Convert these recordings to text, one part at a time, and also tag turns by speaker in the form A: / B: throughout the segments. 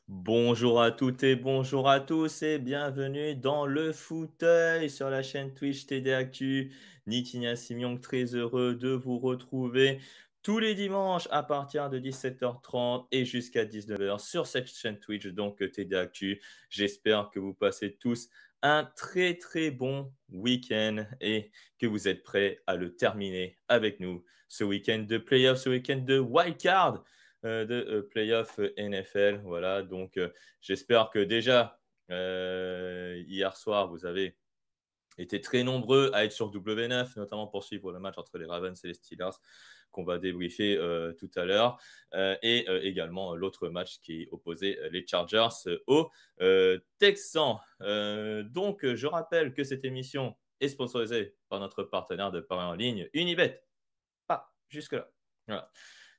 A: Bonjour à toutes et bonjour à tous et bienvenue dans le fauteuil sur la chaîne Twitch TD Actu. Nikinia Simion, très heureux de vous retrouver tous les dimanches à partir de 17h30 et jusqu'à 19h sur cette chaîne Twitch, donc TD Actu. J'espère que vous passez tous un très très bon week-end et que vous êtes prêts à le terminer avec nous. Ce week-end de playoff, ce week-end de wildcard de playoff NFL. Voilà, donc j'espère que déjà hier soir, vous avez été très nombreux à être sur W9, notamment pour suivre le match entre les Ravens et les Steelers qu'on va débriefer tout à l'heure. Et également l'autre match qui opposait les Chargers aux Texans. Donc, je rappelle que cette émission est sponsorisée par notre partenaire de paris en ligne, Unibet. Ah, jusque-là. Voilà.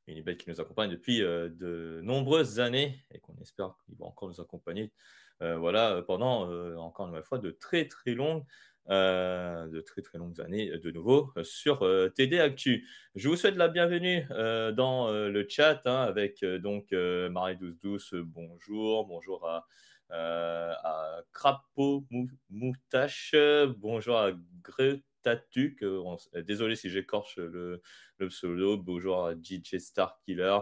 A: Unibet qui nous accompagne depuis de nombreuses années et qu'on espère qu'il va encore nous accompagner voilà, pendant encore une fois de très très longues années de nouveau sur TD Actu. Je vous souhaite la bienvenue dans le chat hein, avec donc Marie1212, bonjour à Crapo Moutache, bonjour à Gretatuk, désolé si j'écorche le pseudo, bonjour à DJ Starkiller,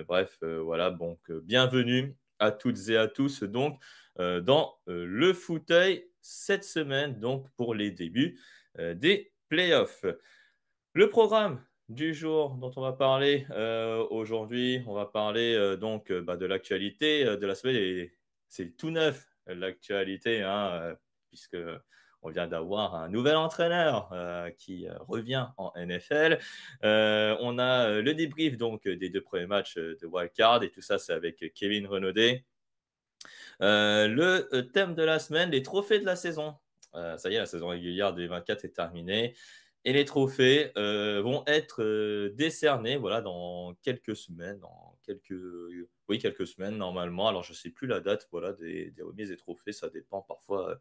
A: bref, voilà, donc bienvenue à toutes et à tous donc dans le fauteuil cette semaine donc pour les débuts des playoffs. Le programme du jour dont on va parler aujourd'hui, on va parler donc de l'actualité de la semaine et c'est tout neuf l'actualité hein, puisque on vient d'avoir un nouvel entraîneur qui revient en NFL. On a le débrief donc des deux premiers matchs de Wildcard et tout ça c'est avec Kevin Renaudet. Le thème de la semaine, les trophées de la saison. Ça y est, la saison régulière 2024 est terminée. Et les trophées vont être décernés voilà, dans quelques semaines, quelques semaines normalement. Alors, je ne sais plus la date voilà, des remises des trophées, ça dépend parfois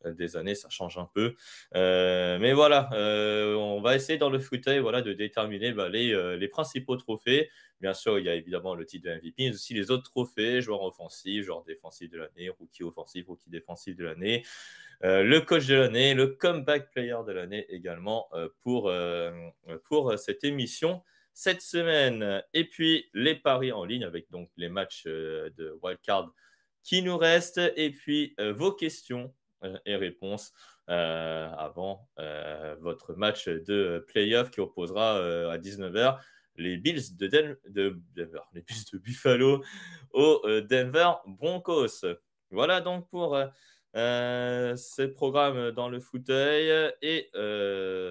A: des années, ça change un peu. Mais voilà, on va essayer dans le fauteuil voilà, de déterminer les principaux trophées. Bien sûr, il y a évidemment le titre de MVP, mais aussi les autres trophées, joueur offensif, joueur défensif de l'année, rookie offensif, rookie défensif de l'année, le coach de l'année, le comeback player de l'année également pour cette émission cette semaine. Et puis les paris en ligne avec donc les matchs de wildcard qui nous restent et puis vos questions et réponses avant votre match de playoff qui opposera à 19h les Bills les Bills de Buffalo aux Denver Broncos. Voilà donc pour ce programme dans le fauteuil et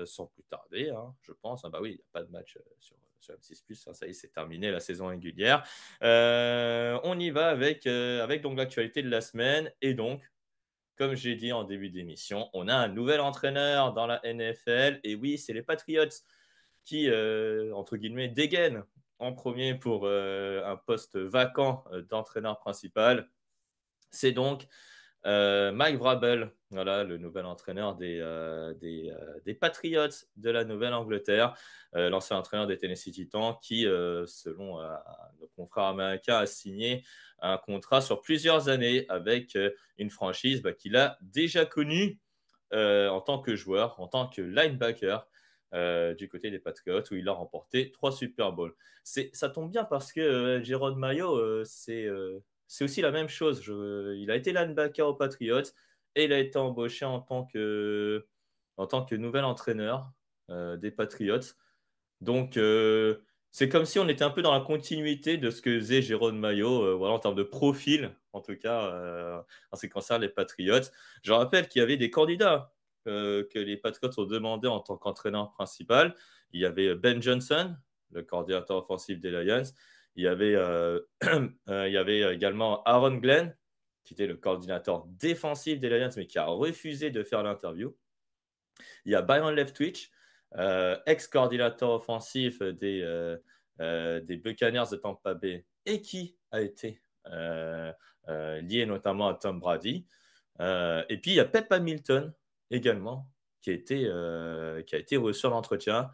A: sans plus tarder, hein, je pense, bah oui, il n'y a pas de match sur M6+, hein, ça y est, c'est terminé la saison régulière. On y va avec donc l'actualité de la semaine et donc comme j'ai dit en début d'émission, on a un nouvel entraîneur dans la NFL. Et oui, c'est les Patriots qui, entre guillemets, dégainent en premier pour un poste vacant d'entraîneur principal. C'est donc Mike Vrabel, voilà, le nouvel entraîneur des Patriots de la Nouvelle-Angleterre, l'ancien entraîneur des Tennessee Titans, qui, selon nos confrères américains, a signé un contrat sur plusieurs années avec une franchise qu'il a déjà connue en tant que joueur, en tant que linebacker. Du côté des Patriots où il a remporté 3 Super Bowls. Ça tombe bien parce que Jérôme Mayo, c'est aussi la même chose. Il a été linebacker aux Patriots et il a été embauché en tant que nouvel entraîneur des Patriots. Donc, c'est comme si on était un peu dans la continuité de ce que faisait Jérôme Mayo, voilà, en termes de profil, en tout cas, en ce qui concerne les Patriots. Je rappelle qu'il y avait des candidats que les Patriots ont demandé en tant qu'entraîneur principal. Il y avait Ben Johnson, le coordinateur offensif des Lions. Il y avait également Aaron Glenn, qui était le coordinateur défensif des Lions, mais qui a refusé de faire l'interview. Il y a Byron Leftwich, ex-coordinateur offensif des Buccaneers de Tampa Bay et qui a été lié notamment à Tom Brady. Et puis il y a Pep Hamilton également qui a été reçu sur l'entretien.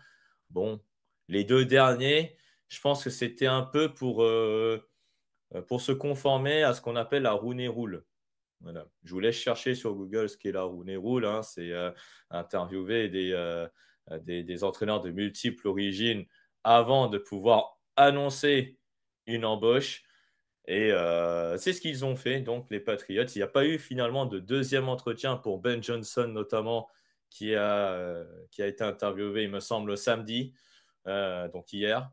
A: Bon, les 2 derniers, je pense que c'était un peu pour se conformer à ce qu'on appelle la Rooney Rule. Voilà. Je vous laisse chercher sur Google ce qu'est la Rooney Rule, hein. C'est interviewer des entraîneurs de multiples origines avant de pouvoir annoncer une embauche. Et c'est ce qu'ils ont fait, donc les Patriots. Il n'y a pas eu finalement de deuxième entretien pour Ben Johnson notamment, qui a été interviewé, il me semble, samedi, donc hier.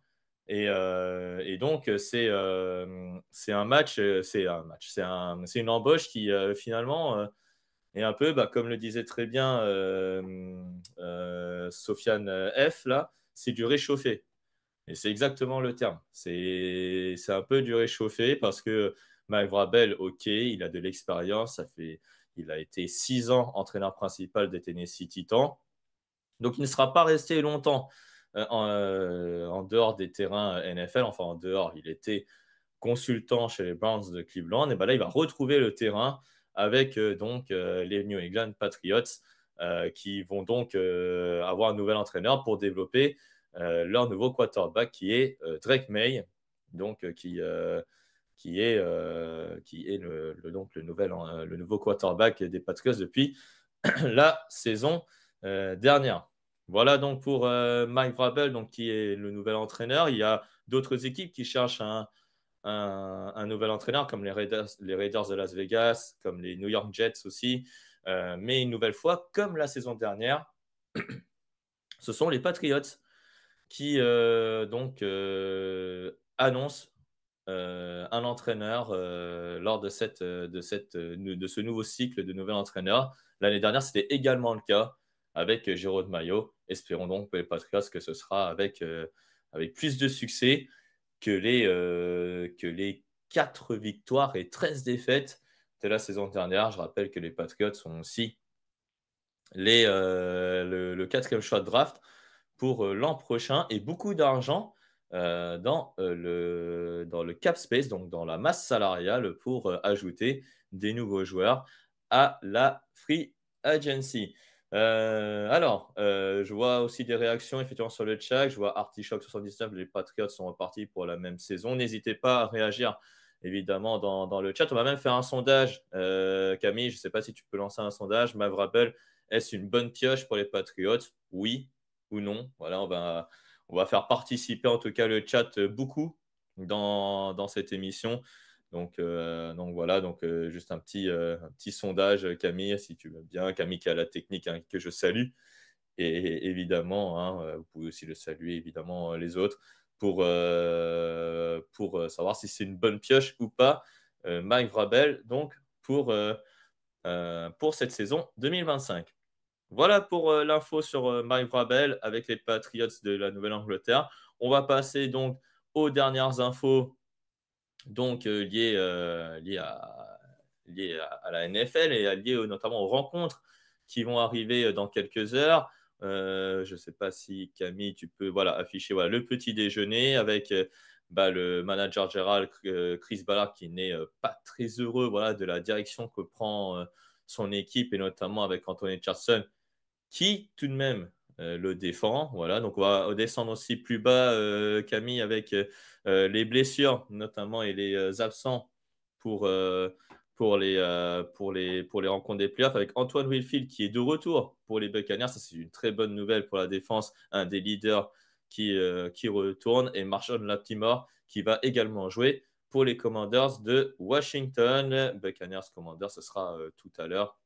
A: Et donc, c'est un match, c'est une embauche qui finalement est un peu, bah, comme le disait très bien Sofiane F, là, c'est du réchauffé. Et c'est exactement le terme. C'est un peu du réchauffé parce que Mike Vrabel, OK, il a de l'expérience. Il a été 6 ans entraîneur principal des Tennessee Titans. Donc, il ne sera pas resté longtemps en dehors des terrains NFL. Enfin, en dehors, il était consultant chez les Browns de Cleveland. Et ben là, il va retrouver le terrain avec les New England Patriots qui vont donc avoir un nouvel entraîneur pour développer leur nouveau quarterback qui est Drake May, donc qui est le nouveau quarterback des Patriots depuis la saison dernière. Voilà donc pour Mike Vrabel, donc, qui est le nouvel entraîneur. Il y a d'autres équipes qui cherchent un nouvel entraîneur, comme les Raiders de Las Vegas, comme les New York Jets aussi. Mais une nouvelle fois, comme la saison dernière, ce sont les Patriots qui annoncent un entraîneur lors de ce nouveau cycle de nouvel entraîneur. L'année dernière, c'était également le cas avec Jérôme Maillot. Espérons donc pour les Patriots que ce sera avec plus de succès que les 4 victoires et 13 défaites de la saison dernière. Je rappelle que les Patriots sont aussi le quatrième choix de draft pour l'an prochain et beaucoup d'argent dans le cap space, donc dans la masse salariale pour ajouter des nouveaux joueurs à la free agency. Je vois aussi des réactions effectivement sur le chat. Je vois Artichock79, les Patriots sont repartis pour la même saison. N'hésitez pas à réagir évidemment dans le chat. On va même faire un sondage. Camille, je ne sais pas si tu peux lancer un sondage. Mavrabel, est-ce une bonne pioche pour les Patriots? Oui ou non? Voilà, on va faire participer en tout cas le chat beaucoup dans cette émission. Donc voilà, juste un petit sondage, Camille, si tu veux bien. Camille qui a la technique, hein, que je salue. Et évidemment, hein, vous pouvez aussi le saluer, évidemment, les autres, pour savoir si c'est une bonne pioche ou pas. Mike Vrabel, donc, pour cette saison 2025. Voilà pour l'info sur Mike Vrabel avec les Patriots de la Nouvelle-Angleterre. On va passer donc aux dernières infos liées à la NFL et liées notamment aux rencontres qui vont arriver dans quelques heures. Je ne sais pas si Camille, tu peux voilà, afficher voilà, le petit déjeuner avec le manager général Chris Ballard qui n'est pas très heureux voilà, de la direction que prend son équipe et notamment avec Anthony Richardson qui tout de même le défend. Voilà, donc on va descendre aussi plus bas, Camille, avec les blessures notamment et les absents pour, euh, pour les rencontres des playoffs, avec Antoine Wilfield qui est de retour pour les Buccaneers. Ça, c'est une très bonne nouvelle pour la défense, un des leaders qui retourne, et Marshall Latimore qui va également jouer pour les Commanders de Washington. Buccaneers Commanders, ce sera tout à l'heure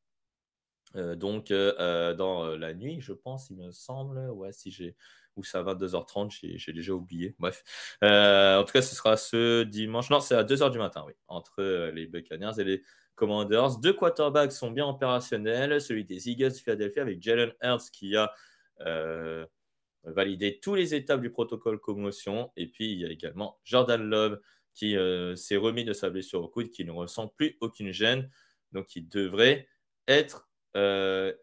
A: dans la nuit, je pense, il me semble. Ouais, si j'ai. Ou c'est à 22h30, j'ai déjà oublié. Bref. En tout cas, ce sera ce dimanche. Non, c'est à 2h du matin, oui. Entre les Buccaneers et les Commanders. 2 quarterbacks sont bien opérationnels. Celui des Eagles de Philadelphie avec Jalen Hurts qui a euh, validé toutes les étapes du protocole commotion. Et puis, il y a également Jordan Love qui s'est remis de sa blessure au coude, qui ne ressent plus aucune gêne. Donc, il devrait être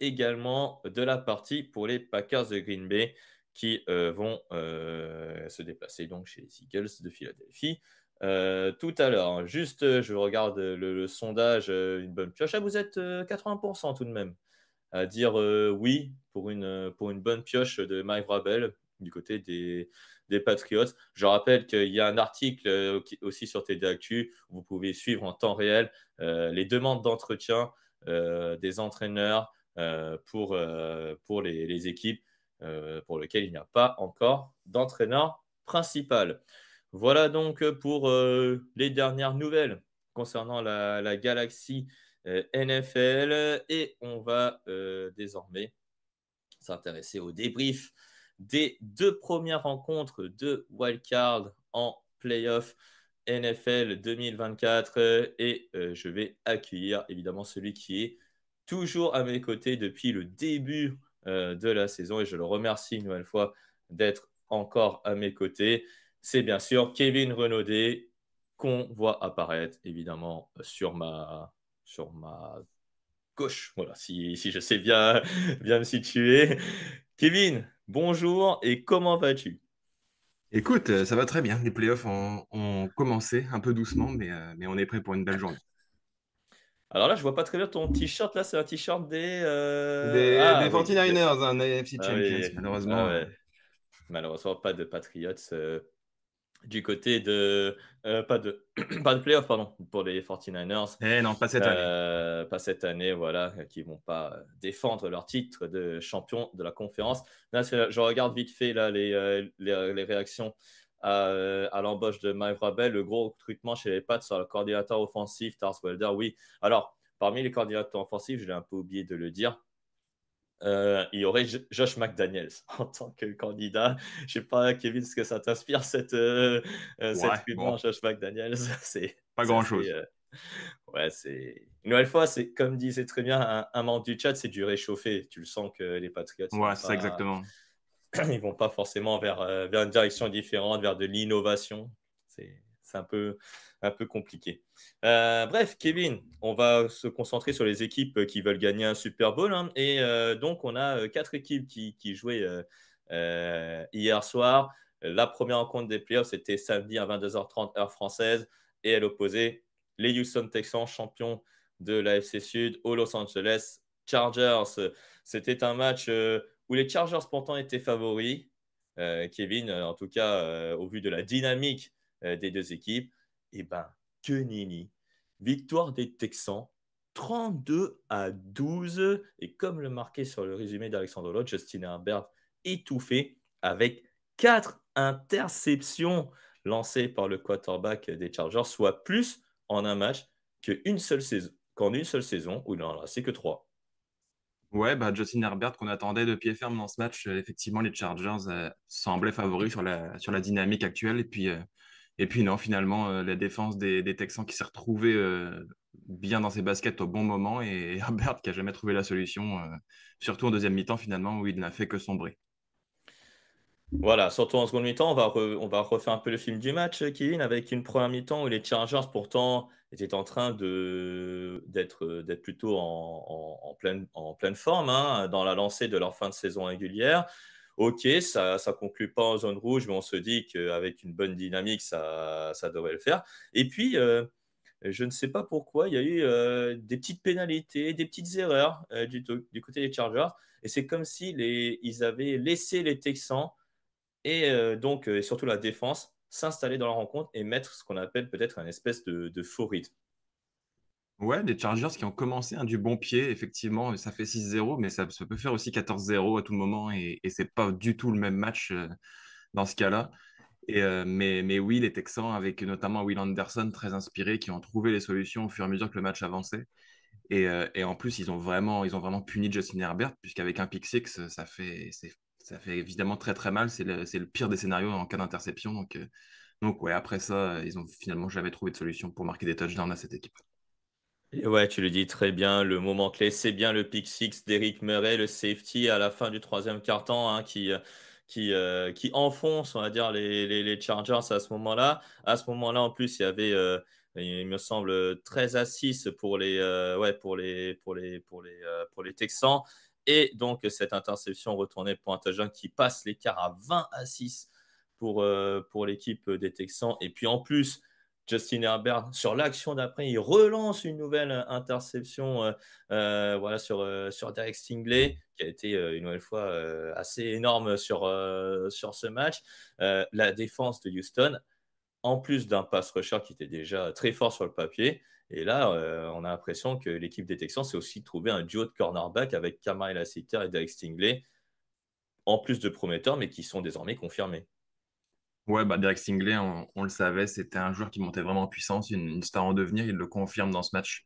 A: également de la partie pour les Packers de Green Bay qui vont se déplacer donc chez les Eagles de Philadelphie tout à l'heure. Juste, je regarde le sondage, une bonne pioche. Ah, vous êtes 80% tout de même à dire oui pour une bonne pioche de Mike Vrabel du côté des Patriots. Je rappelle qu'il y a un article aussi sur TD Actu où vous pouvez suivre en temps réel les demandes d'entretien des entraîneurs pour les équipes pour lesquelles il n'y a pas encore d'entraîneur principal. Voilà donc pour les dernières nouvelles concernant la galaxie NFL et on va désormais s'intéresser au débrief des 2 premières rencontres de Wildcard en playoff NFL 2024 et je vais accueillir évidemment celui qui est toujours à mes côtés depuis le début de la saison et je le remercie une nouvelle fois d'être encore à mes côtés. C'est bien sûr Kevin Renaudet qu'on voit apparaître évidemment sur ma gauche. Voilà, si je sais bien me situer. Kevin, bonjour et comment vas-tu?
B: Écoute, ça va très bien. Les playoffs ont commencé un peu doucement, mais on est prêt pour une belle journée.
A: Alors là, je vois pas très bien ton t-shirt. Là, c'est un t-shirt
B: Des
A: Ah oui,
B: 49ers, un AFC
A: ah
B: Champions,
A: oui, ah
B: malheureusement.
A: ouais. Malheureusement, pas de Patriots du côté pas de pas de playoff, pardon, pour les 49ers.
B: Non, pas cette année.
A: Pas cette année, voilà, qui vont pas défendre leur titre de champion de la conférence nationale. Je regarde vite fait là les réactions à l'embauche de Mike Vrabel, le gros recrutement chez les Pats sur le coordinateur offensif, Tars Welder. Oui, alors parmi les coordinateurs offensifs, je l'ai un peu oublié de le dire. Il y aurait Josh McDaniels en tant que candidat. Je sais pas, Kevin, ce que ça t'inspire cette
B: Ouais,
A: rumeur,
B: bon,
A: Josh McDaniels.
B: pas
A: C'est assez.
B: grand-chose.
A: Ouais, c'est. Une nouvelle fois, c'est comme disait très bien un membre du chat, c'est du réchauffé. Tu le sens que les Patriots,
B: Ouais, c'est ça exactement.
A: ils vont pas forcément vers une direction différente, vers de l'innovation. C'est un peu compliqué. Bref, Kevin, on va se concentrer sur les équipes qui veulent gagner un Super Bowl, hein. Et donc, on a 4 équipes qui jouaient hier soir. La première rencontre des playoffs, c'était samedi à 22h30 heure française. Et elle opposait les Houston Texans, champions de l'AFC Sud, aux Los Angeles Chargers. C'était un match où les Chargers pourtant étaient favoris. Kevin, en tout cas, au vu de la dynamique des deux équipes, et ben, que nini. Victoire des Texans, 32-12. Et comme le marquait sur le résumé d'Alexandre Lodge, Justin Herbert étouffé avec 4 interceptions lancées par le quarterback des Chargers, soit plus en un match qu'en une seule saison où il n'en a lancé que 3.
B: Ouais, bah Justin Herbert qu'on attendait de pied ferme dans ce match. Effectivement, les Chargers semblaient favoris sur la dynamique actuelle. Et puis non, finalement, la défense des Texans qui s'est retrouvée bien dans ses baskets au bon moment et Herbert qui a jamais trouvé la solution, surtout en deuxième mi-temps finalement où il n'a fait que sombrer.
A: Voilà, surtout en seconde mi-temps, on va refaire un peu le film du match, Kevin, avec une première mi-temps où les Chargers, pourtant, étaient en train d'être plutôt en pleine forme, hein, dans la lancée de leur fin de saison régulière. Ok, ça conclut pas en zone rouge, mais on se dit qu'avec une bonne dynamique, ça devrait le faire. Et puis, je ne sais pas pourquoi, il y a eu des petites pénalités, des petites erreurs du côté des Chargers. Et c'est comme si ils avaient laissé les Texans et donc, et surtout la défense, s'installer dans la rencontre et mettre ce qu'on appelle peut-être un espèce de faux rythme.
B: Ouais, des Chargers qui ont commencé du bon pied, effectivement, ça fait 6-0, mais ça peut faire aussi 14-0 à tout moment, et c'est pas du tout le même match dans ce cas-là. Mais oui, les Texans, avec notamment Will Anderson, très inspirés, qui ont trouvé les solutions au fur et à mesure que le match avançait. Et en plus, ils ont vraiment puni Justin Herbert, puisqu'avec un pick six, ça fait évidemment très très mal. C'est le pire des scénarios en cas d'interception. Donc ouais, après ça, ils ont finalement jamais trouvé de solution pour marquer des touchdowns à cette équipe.
A: Et ouais, tu le dis très bien, le moment clé, c'est bien le pick six d'Eric Murray, le safety à la fin du troisième quart-temps, hein, qui enfonce, on va dire, les Chargers à ce moment-là. À ce moment-là, en plus, il y avait, il me semble, 13 à 6 ouais, pour les Texans. Et donc, cette interception retournée pour un touchdown qui passe l'écart à 20 à 6 pour l'équipe des Texans. Et puis, en plus, Justin Herbert, sur l'action d'après, il relance une nouvelle interception voilà, sur Derek Stingley, qui a été une nouvelle fois assez énorme sur ce match. La défense de Houston, en plus d'un pass rusher qui était déjà très fort sur le papier. Et là, on a l'impression que l'équipe des Texans s'est aussi trouvé un duo de cornerback avec Kamara Lassiter et Derek Stingley, en plus de prometteurs, mais qui sont désormais confirmés.
B: Ouais, bah Derek Stingley, on le savait, c'était un joueur qui montait vraiment en puissance, une star en devenir, il le confirme dans ce match.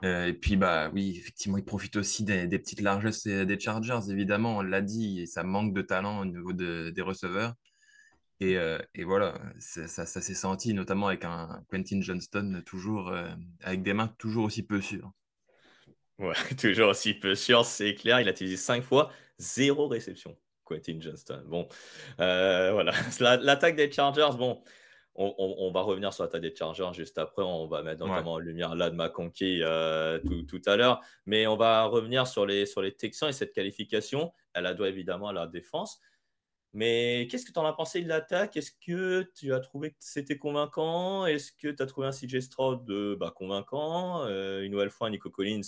B: Et puis, bah oui, effectivement, il profite aussi des petites largesses des Chargers, évidemment, on l'a dit, et ça manque de talent au niveau des receveurs. Et voilà, ça s'est senti, notamment avec un Quentin Johnston, toujours avec des mains toujours aussi peu sûres.
A: Ouais, toujours aussi peu sûr, c'est clair. Il a utilisé 5 fois, zéro réception. Quentin Johnston. Bon, voilà. L'attaque des Chargers, bon, on va revenir sur l'attaque des Chargers juste après. On va mettre
B: Ouais.
A: notamment en lumière là de McConkey tout à l'heure. Mais on va revenir sur les Texans et cette qualification. Elle a doit évidemment à la défense. Mais qu'est-ce que tu en as pensé de l'attaque? Est-ce que tu as trouvé que c'était convaincant? Est-ce que tu as trouvé un CJ Stroud convaincant? Une nouvelle fois, Nico Collins,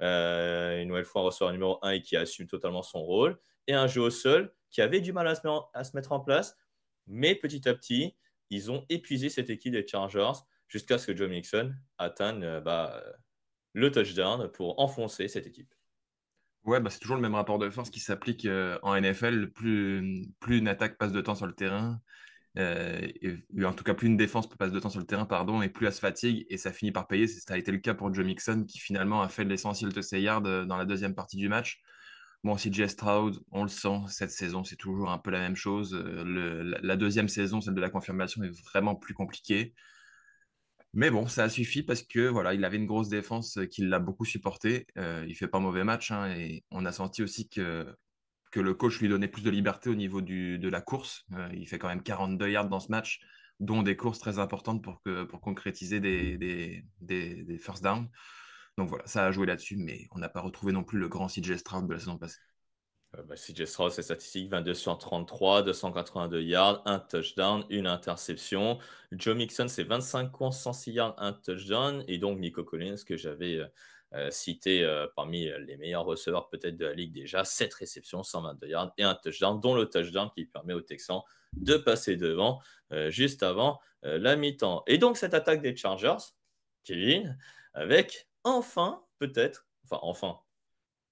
A: une nouvelle fois, un receveur numéro 1 et qui assume totalement son rôle. Et un jeu au sol qui avait du mal à se mettre en place. Mais petit à petit, ils ont épuisé cette équipe des Chargers jusqu'à ce que Joe Mixon atteigne le touchdown pour enfoncer cette équipe.
B: Ouais, bah, c'est toujours le même rapport de force qui s'applique en NFL. Plus une attaque passe de temps sur le terrain, et en tout cas plus une défense passe de temps sur le terrain, pardon, et plus elle se fatigue, et ça finit par payer. Ça a été le cas pour Joe Mixon, qui finalement a fait l'essentiel de ses yards dans la deuxième partie du match. Bon, CJ Stroud, on le sent, cette saison, c'est toujours un peu la même chose. La deuxième saison, celle de la confirmation, est vraiment plus compliquée. Mais bon, ça a suffi parce que voilà, il avait une grosse défense qui l'a beaucoup supporté. Il fait pas un mauvais match, hein, et on a senti aussi que le coach lui donnait plus de liberté au niveau de la course. Il fait quand même 42 yards dans ce match, dont des courses très importantes pour concrétiser des first downs. Donc voilà, ça a joué là-dessus, mais on n'a pas retrouvé non plus le grand CJ Stroud de la saison passée.
A: CJ Stroud, ses statistiques, 22 sur 33, 282 yards, un touchdown, une interception. Joe Mixon, c'est 25 courses, 106 yards, un touchdown. Et donc Nico Collins, que j'avais cité parmi les meilleurs receveurs peut-être de la ligue déjà, 7 réceptions, 122 yards et un touchdown, dont le touchdown qui permet aux Texans de passer devant juste avant la mi-temps. Et donc cette attaque des Chargers, Kevin, avec enfin, peut-être, enfin,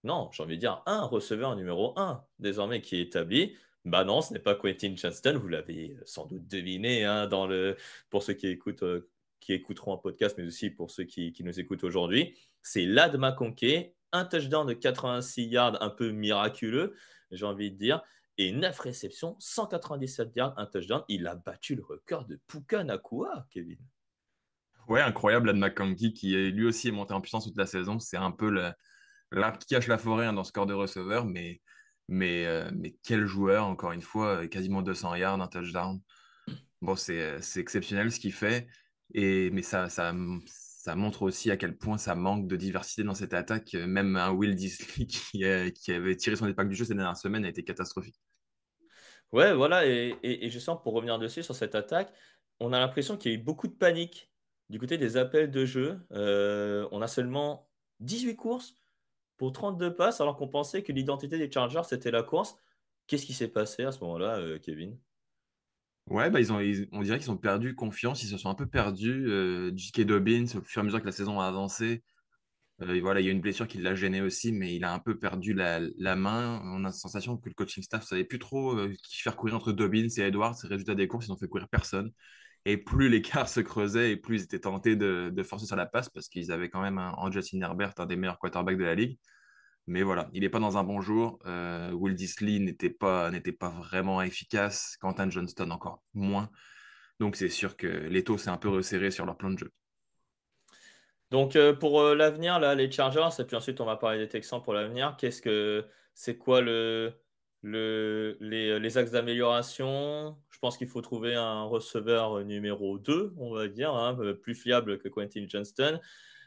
A: non, j'ai envie de dire un receveur numéro un désormais qui est établi. Bah non, ce n'est pas Quentin Johnston, vous l'avez sans doute deviné hein, pour ceux qui écouteront un podcast, mais aussi pour ceux qui nous écoutent aujourd'hui. C'est Lad McConkey, un touchdown de 86 yards un peu miraculeux, j'ai envie de dire, et 9 réceptions, 197 yards, un touchdown. Il a battu le record de Puka Nacua, Kevin.
B: Ouais, incroyable, Ad McConkey, qui lui aussi est monté en puissance toute la saison. C'est un peu l'arbre qui cache la forêt hein, dans ce corps de receveur, mais quel joueur, encore une fois, quasiment 200 yards, un touchdown. Bon, c'est exceptionnel ce qu'il fait, mais ça montre aussi à quel point ça manque de diversité dans cette attaque. Même un Will Disley qui avait tiré son épingle du jeu ces dernières semaines a été catastrophique.
A: Ouais, voilà, et je sens pour revenir dessus sur cette attaque, on a l'impression qu'il y a eu beaucoup de panique du côté des appels de jeu. On a seulement 18 courses pour 32 passes, alors qu'on pensait que l'identité des Chargers, c'était la course. Qu'est-ce qui s'est passé à ce moment-là, Kevin?
B: Ouais, bah on dirait qu'ils ont perdu confiance, ils se sont un peu perdus. J.K. Dobbins, au fur et à mesure que la saison a avancé, et voilà, il y a une blessure qui l'a gêné aussi, mais il a un peu perdu la main. On a la sensation que le coaching staff savait plus trop qui faire courir entre Dobbins et Edwards. Résultat des courses, ils n'ont fait courir personne. Et plus l'écart se creusait, et plus ils étaient tentés de forcer sur la passe parce qu'ils avaient quand même en Justin Herbert un des meilleurs quarterbacks de la ligue. Mais voilà, il n'est pas dans un bon jour. Will Disley n'était pas vraiment efficace. Quentin Johnston encore moins. Donc c'est sûr que l'étau s'est un peu resserré sur leur plan de jeu.
A: Donc, pour l'avenir, là, les Chargers, et puis ensuite, on va parler des Texans pour l'avenir. C'est quoi les axes d'amélioration? Je pense qu'il faut trouver un receveur numéro 2, on va dire, hein, plus fiable que Quentin Johnston.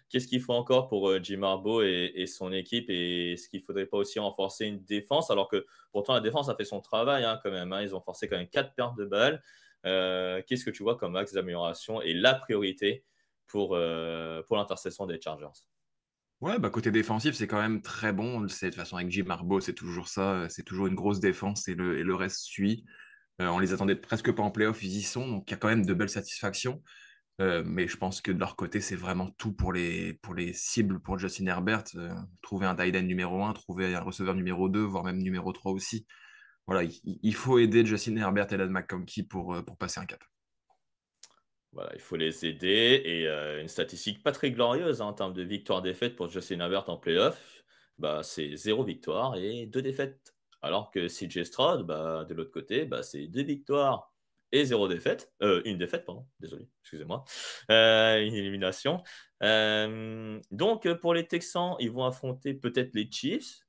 A: Qu'est-ce qu'il faut encore pour Jim Harbaugh et son équipe? Et est-ce qu'il ne faudrait pas aussi renforcer une défense? Alors que pourtant, la défense a fait son travail hein, quand même. Hein. Ils ont forcé quand même 4 pertes de balles. Qu'est-ce que tu vois comme axe d'amélioration et la priorité pour l'intercession des Chargers?
B: Ouais, bah côté défensif, c'est quand même très bon. On le sait, de toute façon, avec Jim Harbaugh, c'est toujours ça. C'est toujours une grosse défense et le reste suit. On les attendait presque pas en playoff, ils y sont. Donc, il y a quand même de belles satisfactions. Mais je pense que de leur côté, c'est vraiment tout pour les cibles pour Justin Herbert. Trouver un tight end numéro un, trouver un receveur numéro 2, voire même numéro 3 aussi. Voilà, il faut aider Justin Herbert et Lad McConkey pour passer un cap.
A: Voilà, il faut les aider et une statistique pas très glorieuse, hein, en termes de victoire-défaite pour Justin Herbert en playoff, bah, c'est 0 victoire et 2 défaites. Alors que CJ Stroud, bah, de l'autre côté, bah, c'est 2 victoires et 0 défaite. 1 défaite, pardon, désolé, excusez-moi. Une élimination. Donc, pour les Texans, ils vont affronter peut-être les Chiefs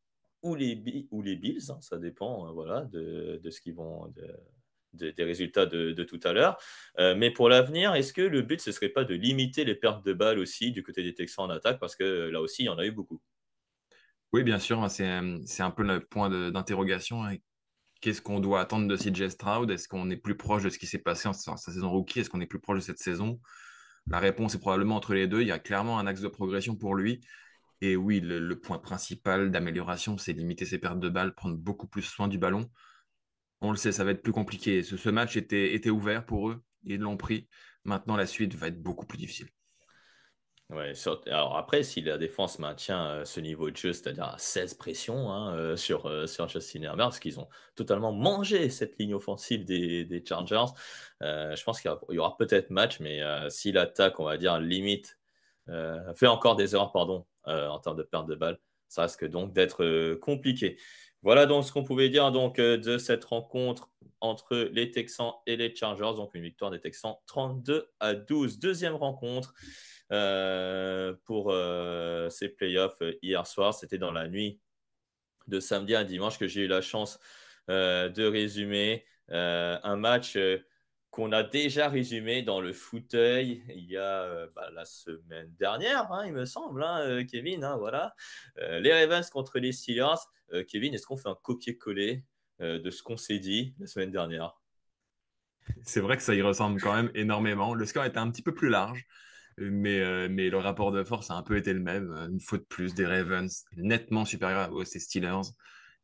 A: ou les Bills, hein, ça dépend, voilà, de ce qu'ils vont des résultats de tout à l'heure. Mais pour l'avenir, est-ce que le but, ce serait pas de limiter les pertes de balles aussi du côté des Texans en attaque? Parce que là aussi, il y en a eu beaucoup.
B: Oui, bien sûr, hein, c'est un peu le point d'interrogation, hein. Qu'est-ce qu'on doit attendre de CJ Stroud? Est-ce qu'on est plus proche de ce qui s'est passé en sa saison rookie? Est-ce qu'on est plus proche de cette saison? La réponse est probablement entre les deux. Il y a clairement un axe de progression pour lui. Et oui, le point principal d'amélioration, c'est limiter ses pertes de balles, prendre beaucoup plus soin du ballon. On le sait, ça va être plus compliqué. Ce match était ouvert pour eux. Ils l'ont pris. Maintenant, la suite va être beaucoup plus difficile.
A: Ouais, alors après, si la défense maintient ce niveau de jeu, c'est-à-dire à 16 pressions, hein, sur Justin Herbert, parce qu'ils ont totalement mangé cette ligne offensive des Chargers, je pense qu'il y aura peut-être match, mais si l'attaque, on va dire, limite, fait encore des erreurs, pardon, en termes de perte de balles, ça risque donc d'être compliqué. Voilà donc ce qu'on pouvait dire donc, de cette rencontre entre les Texans et les Chargers. Donc une victoire des Texans 32-12. Deuxième rencontre pour ces playoffs hier soir. C'était dans la nuit de samedi à dimanche que j'ai eu la chance de résumer un match qu'on a déjà résumé dans le fauteuil il y a la semaine dernière, hein, il me semble, hein, Kevin. Hein, voilà. Les Ravens contre les Steelers. Kevin, est-ce qu'on fait un copier-coller de ce qu'on s'est dit la semaine dernière?
B: C'est vrai que ça y ressemble quand même énormément. Le score était un petit peu plus large, mais le rapport de force a un peu été le même. Une fois de plus, des Ravens nettement supérieurs aux ces Steelers.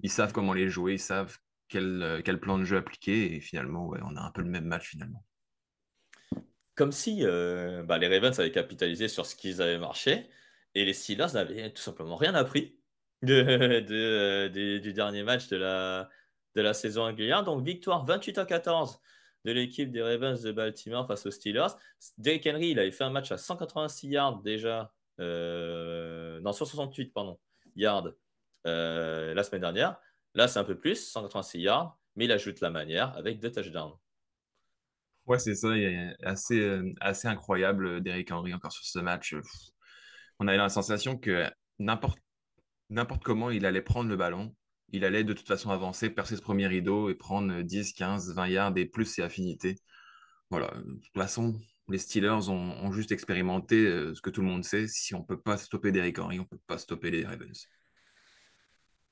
B: Ils savent comment les jouer, ils savent quel plan de jeu appliquer. Et finalement, ouais, on a un peu le même match finalement.
A: Comme si les Ravens avaient capitalisé sur ce qu'ils avaient marché et les Steelers n'avaient tout simplement rien appris du dernier match de la saison régulière. Donc, victoire 28-14 de l'équipe des Ravens de Baltimore face aux Steelers. Derrick Henry, il avait fait un match à 186 yards déjà, non, 168, pardon, yards la semaine dernière. Là, c'est un peu plus, 186 yards, mais il ajoute la manière avec 2 touchdowns.
B: Ouais, c'est ça, il est assez incroyable, Derrick Henry, encore sur ce match. On avait la sensation que n'importe n'importe comment il allait prendre le ballon, il allait de toute façon avancer, percer ce premier rideau et prendre 10, 15, 20 yards et plus ses affinités. Voilà, de toute façon, les Steelers ont juste expérimenté ce que tout le monde sait. Si on peut pas stopper Derrick Henry, on peut pas stopper les Ravens.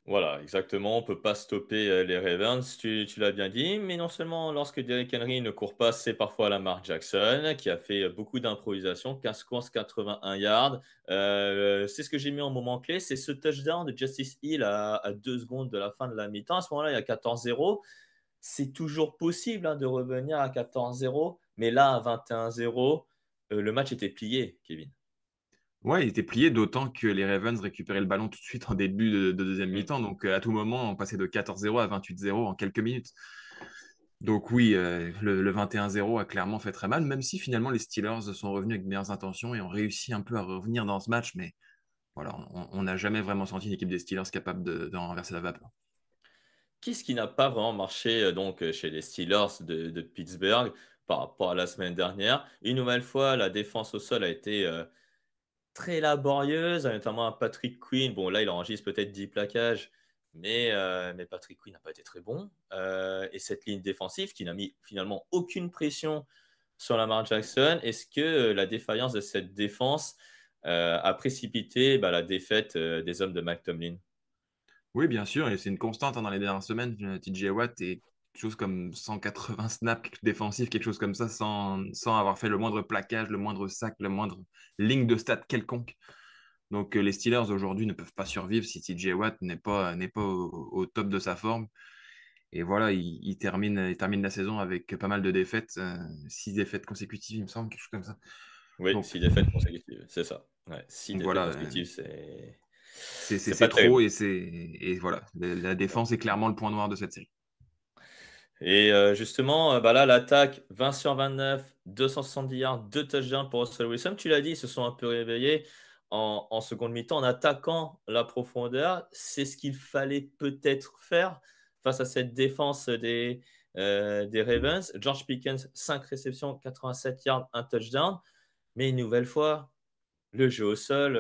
A: Voilà, exactement. On ne peut pas stopper les Ravens, tu l'as bien dit. Mais non seulement lorsque Derrick Henry ne court pas, c'est parfois Lamar Jackson qui a fait beaucoup d'improvisation, 15 courses, 81 yards. C'est ce que j'ai mis en moment clé, c'est ce touchdown de Justice Hill à 2 secondes de la fin de la mi-temps. À ce moment-là, il y a 14-0. C'est toujours possible, hein, de revenir à 14-0. Mais là, à 21-0, le match était plié, Kevin.
B: Ouais, il était plié, d'autant que les Ravens récupéraient le ballon tout de suite en début de deuxième
A: Mm.
B: mi-temps. Donc, à tout moment, on passait de 14-0 à 28-0 en quelques minutes. Donc, oui, le 21-0 a clairement fait très mal, même si finalement les Steelers sont revenus avec de meilleures intentions et ont réussi un peu à revenir dans ce match. Mais voilà, on n'a jamais vraiment senti une équipe des Steelers capable de renverser la vapeur.
A: Qu'est-ce qui n'a pas vraiment marché chez les Steelers de Pittsburgh par rapport à la semaine dernière? Une nouvelle fois, la défense au sol a été très laborieuse, notamment un Patrick Quinn. Bon, là, il enregistre peut-être 10 plaquages, mais Patrick Quinn n'a pas été très bon. Et cette ligne défensive qui n'a mis finalement aucune pression sur Lamar Jackson, est-ce que la défaillance de cette défense a précipité la défaite des hommes de Mike Tomlin?
B: Oui, bien sûr, et c'est une constante hein, dans les dernières semaines. TJ Watt est chose comme 180 snaps défensifs, quelque chose comme ça, sans avoir fait le moindre plaquage, le moindre sac, le moindre ligne de stats quelconque. Donc les Steelers aujourd'hui ne peuvent pas survivre si TJ Watt n'est pas au top de sa forme. Et voilà, il termine la saison avec pas mal de défaites, 6 défaites consécutives, il me semble, quelque chose comme ça.
A: Oui,
B: Donc,
A: 6 défaites consécutives, c'est ça. Ouais, six
B: donc
A: défaites
B: voilà,
A: consécutives, c'est
B: c'est c'est-
A: c'est
B: c'est
A: pas
B: trop
A: terrible.
B: et voilà, la défense est clairement le point noir de cette série.
A: Et justement, bah là, l'attaque, 20 sur 29, 270 yards, 2 touchdowns pour Russell Wilson. Tu l'as dit, ils se sont un peu réveillés en seconde mi-temps en attaquant la profondeur. C'est ce qu'il fallait peut-être faire face à cette défense des Ravens. George Pickens, 5 réceptions, 87 yards, un touchdown. Mais une nouvelle fois, le jeu au sol,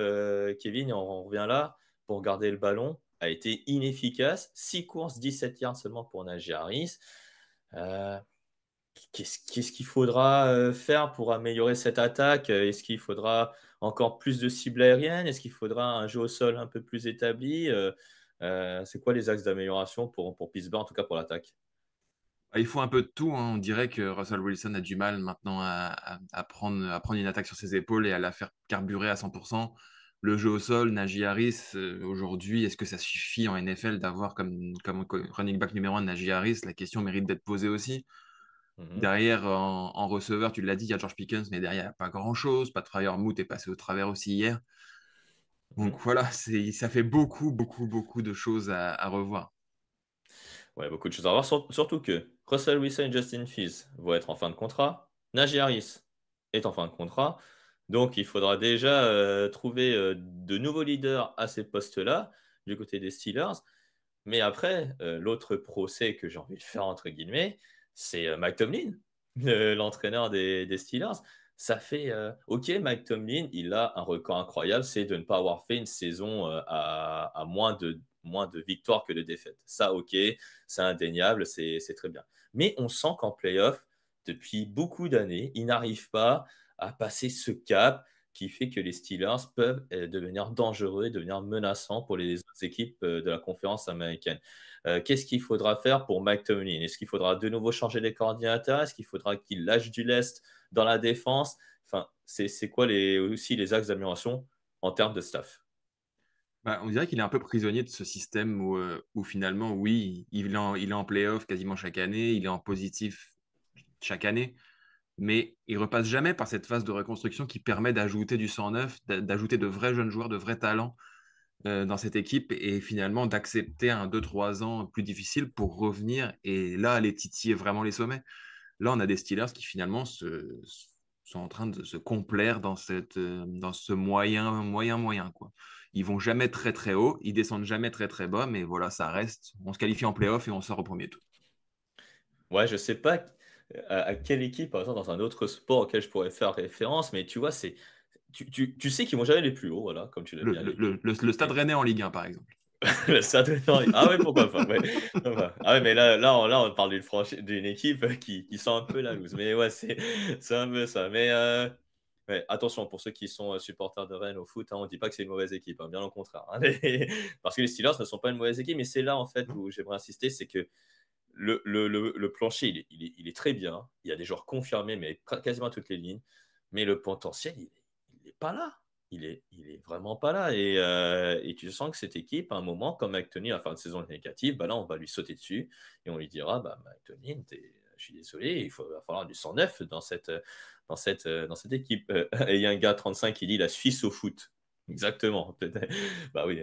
A: Kevin, et on revient là, pour garder le ballon, a été inefficace. 6 courses, 17 yards seulement pour Najee Harris. Euh, qu'est-ce qu'il faudra faire pour améliorer cette attaque? Est-ce qu'il faudra encore plus de cibles aériennes? Est-ce qu'il faudra un jeu au sol un peu plus établi? C'est quoi les axes d'amélioration pour Pittsburgh, en tout cas pour l'attaque?
B: Ah, il faut un peu de tout, hein. On dirait que Russell Wilson a du mal maintenant à prendre une attaque sur ses épaules et à la faire carburer à 100%. Le jeu au sol, Najee Harris, aujourd'hui, est-ce que ça suffit en NFL d'avoir comme running back numéro 1 Najee Harris? La question mérite d'être posée aussi.
A: Mhm,
B: Derrière, en receveur, tu l'as dit, il y a George Pickens, mais derrière, il n'y a pas grand-chose. Pat Moot est passé au travers aussi hier. Donc
A: mhm.
B: voilà, ça fait beaucoup, beaucoup, beaucoup de choses à revoir.
A: Ouais, beaucoup de choses à voir. Surtout que Russell Wilson et Justin Fields vont être en fin de contrat. Najee Harris est en fin de contrat. Donc, il faudra déjà trouver de nouveaux leaders à ces postes-là, du côté des Steelers. Mais après, l'autre procès que j'ai envie de faire, entre guillemets, c'est Mike Tomlin, l'entraîneur des Steelers. Ça fait, OK, Mike Tomlin, il a un record incroyable, c'est de ne pas avoir fait une saison à moins de victoires que de défaites. Ça, OK, c'est indéniable, c'est très bien. Mais on sent qu'en playoff, depuis beaucoup d'années, il n'arrive pas à passer ce cap qui fait que les Steelers peuvent devenir dangereux et devenir menaçants pour les autres équipes de la conférence américaine. Qu'est-ce qu'il faudra faire pour Mike Tomlin? Est-ce qu'il faudra de nouveau changer les coordinateurs? Est-ce qu'il faudra qu'il lâche du lest dans la défense? Enfin, c'est quoi aussi les axes d'amélioration en termes de staff?
B: Bah, on dirait qu'il est un peu prisonnier de ce système où finalement, oui, il est en playoff quasiment chaque année, il est en positif chaque année, mais il repasse jamais par cette phase de reconstruction qui permet d'ajouter du sang neuf, d'ajouter de vrais jeunes joueurs, de vrais talents dans cette équipe et finalement d'accepter un 2 3 ans plus difficile pour revenir et là, aller titiller vraiment les sommets. Là, on a des Steelers qui finalement sont en train de se complaire dans ce moyen, moyen, moyen, quoi. Ils vont jamais très, très haut, ils descendent jamais très, très bas, mais voilà, ça reste. On se qualifie en playoff et on sort au premier tour.
A: Ouais, je sais pas à quelle équipe, par exemple, dans un autre sport auquel je pourrais faire référence, mais tu vois, tu sais qu'ils vont jamais aller plus haut, voilà, comme tu l'as
B: Le,
A: bien
B: le,
A: dit.
B: le, le Stade Rennais en Ligue 1, par exemple.
A: Le Stade Rennais. Ah ouais, pourquoi pas. Ouais. Ah ouais, mais là, on parle d'une équipe qui sent un peu la loose. Mais ouais, c'est un peu ça. Mais ouais, attention, pour ceux qui sont supporters de Rennes au foot, hein, on ne dit pas que c'est une mauvaise équipe, hein, bien au contraire, hein. Parce que les Steelers ne sont pas une mauvaise équipe, mais c'est là en fait
B: Non.
A: où j'aimerais insister, c'est que le plancher, il est très bien. Il y a des joueurs confirmés, mais quasiment à toutes les lignes. Mais le potentiel, il n'est pas là. Il est vraiment pas là. Et tu sens que cette équipe, à un moment, comme McTony, à la fin de saison est négative, bah là, on va lui sauter dessus et on lui dira, bah, McTony, je suis désolé, va falloir du 109 dans cette équipe. Et il y a un gars 35 qui dit la Suisse au foot. Exactement. Bah oui.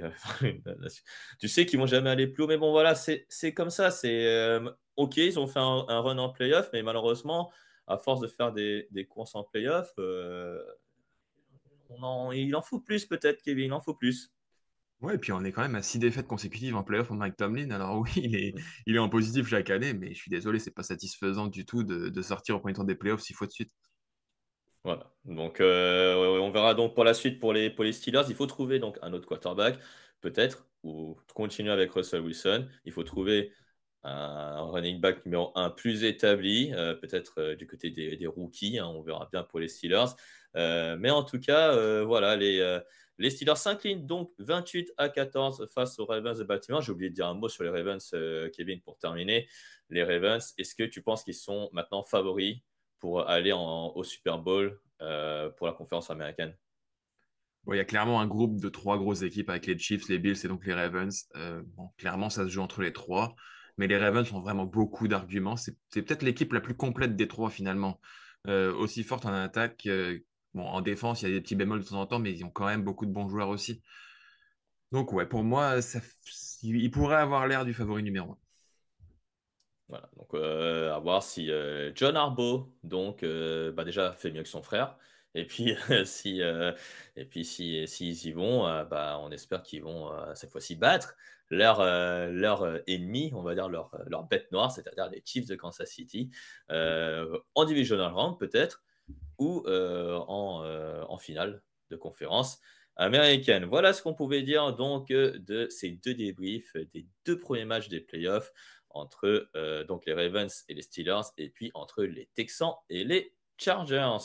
A: Tu sais qu'ils vont jamais aller plus haut, mais bon, voilà, c'est comme ça. OK, ils ont fait un run en playoff, mais malheureusement, à force de faire des courses en playoff, il en faut plus peut-être, Kevin, il en faut plus.
B: Ouais, et puis on est quand même à 6 défaites consécutives en playoff pour Mike Tomlin. Alors oui, il est en positif chaque année, mais je suis désolé, c'est pas satisfaisant du tout de sortir au premier tour des playoffs 6 fois de suite.
A: Voilà. Donc, on verra donc pour la suite pour les Steelers. Il faut trouver donc un autre quarterback, peut-être, ou continuer avec Russell Wilson. Il faut trouver un running back numéro un plus établi, peut-être du côté des rookies, hein, on verra bien pour les Steelers. Mais en tout cas, voilà, Les Steelers s'inclinent donc 28-14 face aux Ravens de Baltimore. J'ai oublié de dire un mot sur les Ravens, Kevin, pour terminer. Les Ravens, est-ce que tu penses qu'ils sont maintenant favoris pour aller au Super Bowl pour la conférence américaine?
B: Bon, il y a clairement un groupe de trois grosses équipes avec les Chiefs, les Bills et donc les Ravens. Bon, clairement, ça se joue entre les trois. Mais les Ravens ont vraiment beaucoup d'arguments. C'est peut-être l'équipe la plus complète des trois finalement. Aussi forte en attaque. Bon, en défense, il y a des petits bémols de temps en temps, mais ils ont quand même beaucoup de bons joueurs aussi. Donc ouais, pour moi, il pourrait avoir l'air du favori numéro un.
A: Voilà, donc à voir si John Harbaugh donc déjà fait mieux que son frère et puis si et puis si s'ils y vont bah, on espère qu'ils vont cette fois-ci battre leur ennemi, on va dire leur bête noire, c'est-à-dire les Chiefs de Kansas City en divisional round peut-être ou en finale de conférence américaine. Voilà ce qu'on pouvait dire donc de ces deux débriefs des deux premiers matchs des playoffs entre donc les Ravens et les Steelers et puis entre les Texans et les Chargers.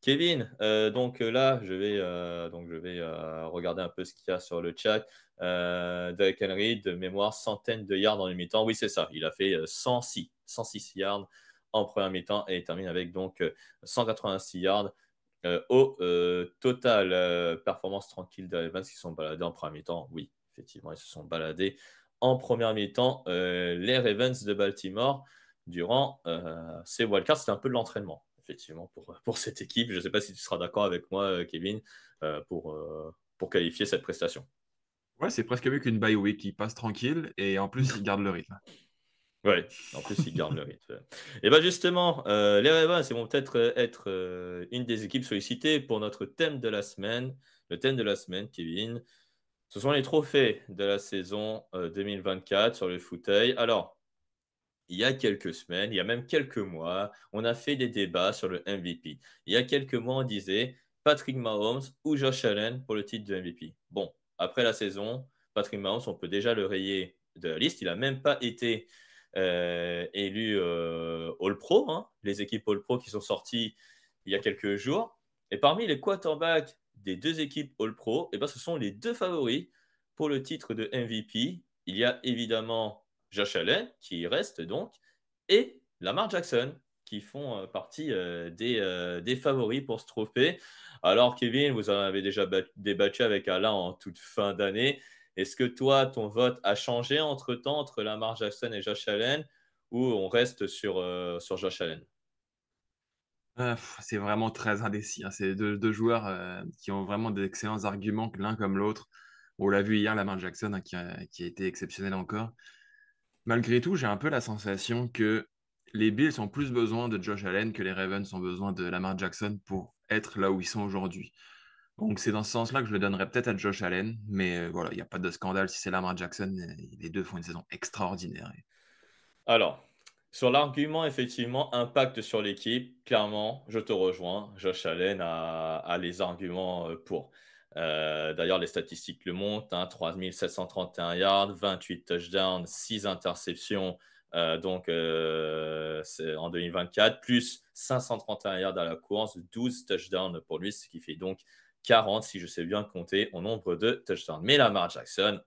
A: Kevin, là, je vais regarder un peu ce qu'il y a sur le chat. Derrick Henry, de mémoire, centaines de yards en une mi-temps. Oui, c'est ça. Il a fait 106 yards en première mi-temps et il termine avec donc 186 yards au total. Performance tranquille des Ravens qui sont baladés en première mi-temps. Oui, effectivement, ils se sont baladés en première mi-temps. Les Ravens de Baltimore, durant ces wildcards, c'était un peu de l'entraînement effectivement, pour cette équipe. Je ne sais pas si tu seras d'accord avec moi, Kevin, pour qualifier cette prestation.
B: Ouais, c'est presque mieux qu'une bye week. Ils passent tranquille et en plus, ils gardent le rythme.
A: Oui, en plus, ils gardent le rythme. Et bien justement, les Ravens, ils vont peut-être être une des équipes sollicitées pour notre thème de la semaine. Le thème de la semaine, Kevin, ce sont les trophées de la saison 2024 sur le fauteuil. Alors, il y a quelques semaines, il y a même quelques mois, on a fait des débats sur le MVP. Il y a quelques mois, on disait Patrick Mahomes ou Josh Allen pour le titre de MVP. Bon, après la saison, Patrick Mahomes, on peut déjà le rayer de la liste. Il n'a même pas été élu All-Pro, hein, les équipes All-Pro qui sont sorties il y a quelques jours. Et parmi les quarterbacks des deux équipes All-Pro, eh ben, ce sont les deux favoris pour le titre de MVP. Il y a évidemment Josh Allen, qui reste donc, et Lamar Jackson, qui font partie des favoris pour ce trophée. Alors, Kevin, vous en avez déjà débattu avec Alain en toute fin d'année. Est-ce que toi, ton vote a changé entre-temps entre Lamar Jackson et Josh Allen, ou on reste sur Josh Allen?
B: C'est vraiment très indécis, hein. C'est deux joueurs qui ont vraiment d'excellents arguments que l'un comme l'autre. On l'a vu hier, Lamar Jackson, hein, qui a été exceptionnel encore. Malgré tout, j'ai un peu la sensation que les Bills ont plus besoin de Josh Allen que les Ravens ont besoin de Lamar Jackson pour être là où ils sont aujourd'hui. Donc c'est dans ce sens-là que je le donnerais peut-être à Josh Allen, mais voilà, il n'y a pas de scandale si c'est Lamar Jackson. Les deux font une saison extraordinaire.
A: Alors, sur l'argument, effectivement, impact sur l'équipe, clairement, je te rejoins. Josh Allen a les arguments pour. D'ailleurs, les statistiques le montrent, hein, 3731 yards, 28 touchdowns, 6 interceptions c'est en 2024, plus 531 yards à la course, 12 touchdowns pour lui, ce qui fait donc 40, si je sais bien compter, au nombre de touchdowns. Mais Lamar Jackson,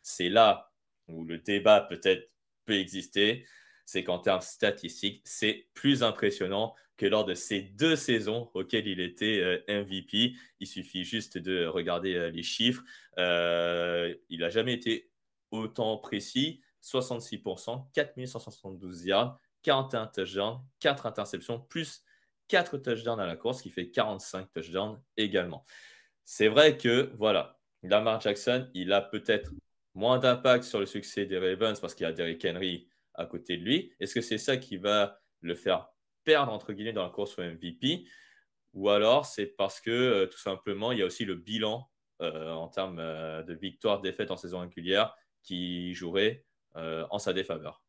A: c'est là où le débat peut-être peut exister, c'est qu'en termes statistiques, c'est plus impressionnant que lors de ces deux saisons auxquelles il était MVP. Il suffit juste de regarder les chiffres. Il n'a jamais été autant précis. 66%, 4172 yards, 41 touchdowns, 4 interceptions, plus 4 touchdowns à la course, qui fait 45 touchdowns également. C'est vrai que, voilà, Lamar Jackson, il a peut-être moins d'impact sur le succès des Ravens parce qu'il y a Derrick Henry à côté de lui. Est-ce que c'est ça qui va le faire perdre, entre guillemets, dans la course au MVP? Ou alors c'est parce que, tout simplement, il y a aussi le bilan en termes de victoire-défaite en saison régulière qui jouerait en sa défaveur.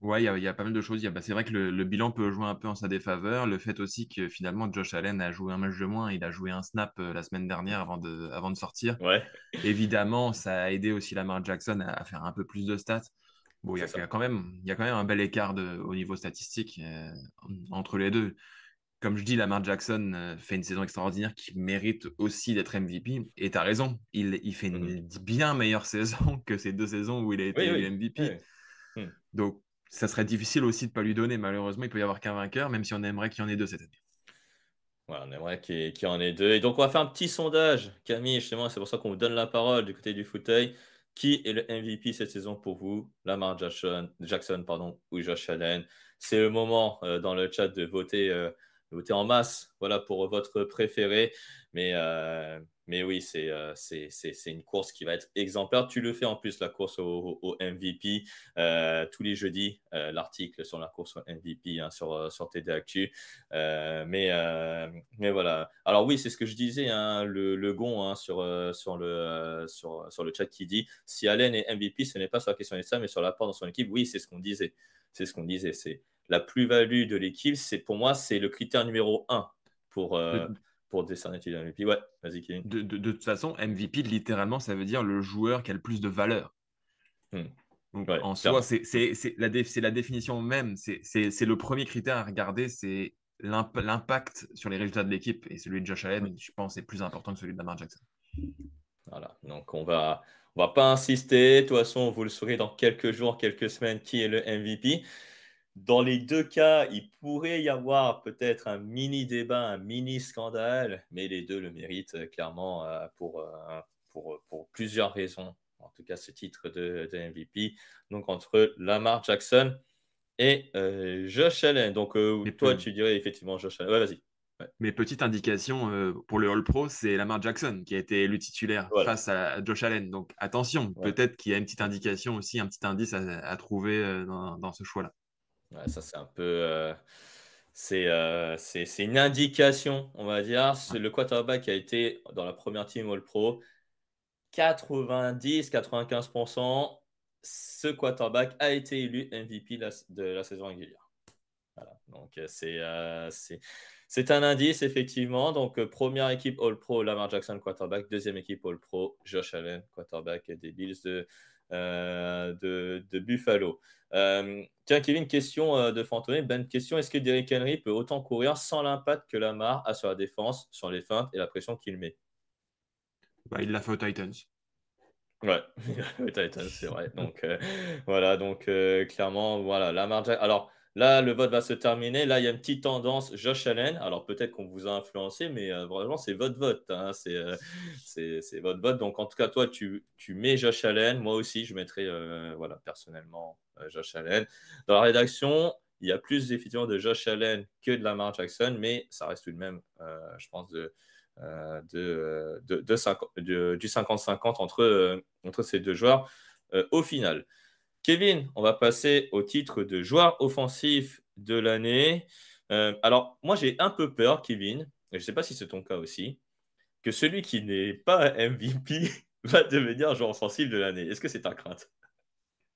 B: Ouais, il y a pas mal de choses. C'est vrai que le bilan peut jouer un peu en sa défaveur. Le fait aussi que finalement Josh Allen a joué un match de moins, il a joué un snap la semaine dernière avant de sortir.
A: Ouais,
B: Évidemment, ça a aidé aussi Lamar Jackson à faire un peu plus de stats. Bon,
A: c'est ça.
B: il y a quand même un bel écart au niveau statistique entre les deux. comme je dis, Lamar Jackson fait une saison extraordinaire qui mérite aussi d'être MVP. Et tu as raison, il fait
A: Mhm.
B: une bien meilleure saison que ces 2 saisons où il a été
A: Oui,
B: élu
A: oui.
B: MVP.
A: Oui. Mhm.
B: Donc, ça serait difficile aussi de ne pas lui donner. Malheureusement, il peut y avoir qu'un vainqueur, même si on aimerait qu'il y en ait deux cette année.
A: Voilà, on aimerait qu'il y en ait deux. Et donc, on va faire un petit sondage, Camille, justement, c'est pour ça qu'on vous donne la parole du côté du fauteuil. Qui est le MVP cette saison pour vous? Lamar Jackson, pardon, ou Josh Allen? C'est le moment dans le chat de voter en masse, voilà, pour votre préféré. Mais oui, c'est une course qui va être exemplaire. Tu le fais en plus, la course au MVP, tous les jeudis, l'article sur la course au MVP hein, sur TD Actu. Euh, mais, euh, mais voilà. Alors oui, c'est ce que je disais, hein, le Gon hein, sur le chat qui dit si Allen est MVP, ce n'est pas sur la question des stats, mais sur l'apport dans son équipe. Oui, c'est ce qu'on disait. C'est ce qu'on disait. C'est la plus-value de l'équipe. C'est pour moi, c'est le critère numéro un pour
B: De,
A: pour décerner le MVP. Ouais, vas-y, Kevin.
B: de toute façon, MVP, littéralement, ça veut dire le joueur qui a le plus de valeur.
A: Hmm.
B: Donc,
A: Ouais,
B: en soi,
A: clairement. Hmm.
B: c'est la définition même. C'est le premier critère à regarder, c'est l'impact sur les résultats de l'équipe. Et celui de Josh
A: Hmm.
B: Allen, je pense, est plus important que celui de Lamar Jackson.
A: Voilà. Donc on va pas insister. De toute façon, vous le saurez dans quelques jours, quelques semaines qui est le MVP. Dans les deux cas, il pourrait y avoir peut-être un mini débat, un mini scandale, mais les deux le méritent clairement pour plusieurs raisons. En tout cas, ce titre de MVP. Donc, entre Lamar Jackson et Josh Allen. Donc,
B: Mais,
A: toi,
B: peu-
A: tu dirais effectivement Josh Allen. Ouais, vas-y. Ouais.
B: mais petite indication pour le All-Pro, c'est Lamar Jackson qui a été élu titulaire
A: Voilà.
B: face à Josh Allen. Donc attention,
A: Ouais.
B: peut-être qu'il y a une petite indication aussi, un petit indice à trouver dans ce choix-là.
A: Ouais, ça, c'est un peu. C'est une indication, on va dire.
B: Ouais.
A: C'est le quarterback qui a été dans la première team All-Pro. 90-95%, ce quarterback a été élu MVP de la saison régulière. Voilà. Donc, c'est un indice, effectivement. Donc, première équipe All-Pro, Lamar Jackson, quarterback. Deuxième équipe All-Pro, Josh Allen, quarterback des Bills de Buffalo. Tiens, Kevin, question de Fantôme. Ben, question, est-ce que Derrick Henry peut autant courir sans l'impact que Lamar a sur la défense, sur les feintes et la pression qu'il met?
B: Bah, il l'a fait aux Titans.
A: Ouais, oui, c'est vrai. Donc, voilà, donc clairement, voilà, Lamar Jackson. Alors là, le vote va se terminer. Là, il y a une petite tendance, Josh Allen. Alors peut-être qu'on vous a influencé, mais vraiment, c'est votre vote. Hein. C'est votre vote. Donc en tout cas, toi, tu mets Josh Allen. Moi aussi, je mettrai, voilà, personnellement, Josh Allen. Dans la rédaction, il y a plus effectivement de Josh Allen que de Lamar Jackson, mais ça reste tout de même, je pense, du 50-50 entre ces deux joueurs au final. Kevin, on va passer au titre de joueur offensif de l'année. Alors, moi, j'ai un peu peur, Kevin, et je ne sais pas si c'est ton cas aussi, que celui qui n'est pas MVP va devenir joueur offensif de l'année. Est-ce que c'est ta crainte?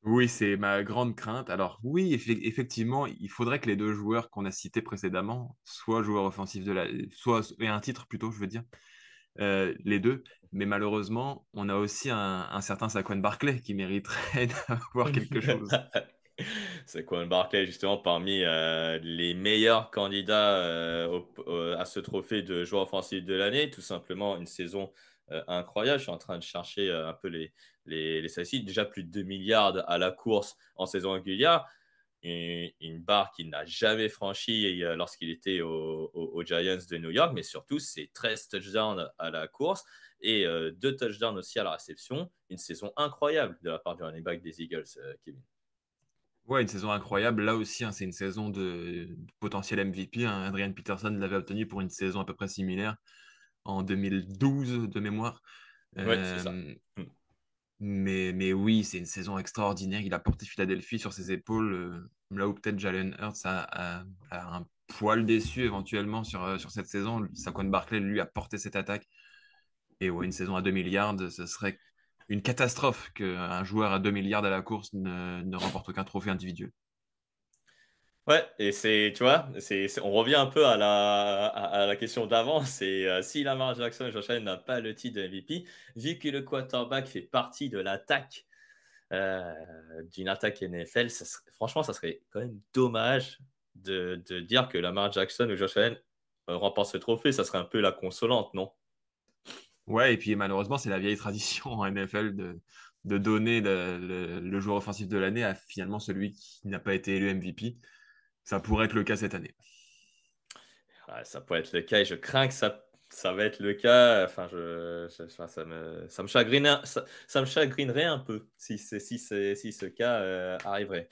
B: Oui, c'est ma grande crainte. Alors oui, effectivement, il faudrait que les deux joueurs qu'on a cités précédemment soient joueurs offensifs de la, soit et un titre plutôt, je veux dire, les deux. Mais malheureusement, on a aussi un certain Saquon Barkley qui mériterait d'avoir quelque chose.
A: C'est Quan Barkley, justement, parmi les meilleurs candidats à ce trophée de joueur offensif de l'année. Tout simplement, une saison incroyable. Je suis en train de chercher un peu les statistiques. Déjà plus de 2 milliards à la course en saison régulière. Une barre qu'il n'a jamais franchie lorsqu'il était aux Giants de New York. Mais surtout, c'est 13 touchdowns à la course et 2 touchdowns aussi à la réception. Une saison incroyable de la part du running back des Eagles, Kevin.
B: Ouais, une saison incroyable. Là aussi, hein, c'est une saison de potentiel MVP, hein. Adrian Peterson l'avait obtenu pour une saison à peu près similaire en 2012 de mémoire.
A: Oui, c'est ça.
B: Euh,
A: Hmm.
B: mais oui, c'est une saison extraordinaire. Il a porté Philadelphie sur ses épaules, là où peut-être Jalen Hurts a un poil déçu éventuellement sur cette saison. Saquon Barkley, lui, a porté cette attaque. Et ouais, une saison à 2 milliards, ce serait une catastrophe qu'un joueur à 2 milliards à la course ne remporte aucun trophée individuel.
A: Ouais, et tu vois, on revient un peu à la question d'avant. C'est si Lamar Jackson et Josh Allen n'ont pas le titre de MVP, vu que le quarterback fait partie de l'attaque euh, d'une attaque NFL, franchement, ça serait quand même dommage de dire que Lamar Jackson ou Josh Allen remporte ce trophée, ça serait un peu la consolante, non?
B: Ouais, et puis malheureusement, c'est la vieille tradition en NFL de donner le joueur offensif de l'année à finalement celui qui n'a pas été élu MVP. Ça pourrait être le cas cette année.
A: Ouais, ça pourrait être le cas et je crains que ça va être le cas. Enfin, enfin, ça me ça me chagrinerait un peu si ce cas arriverait.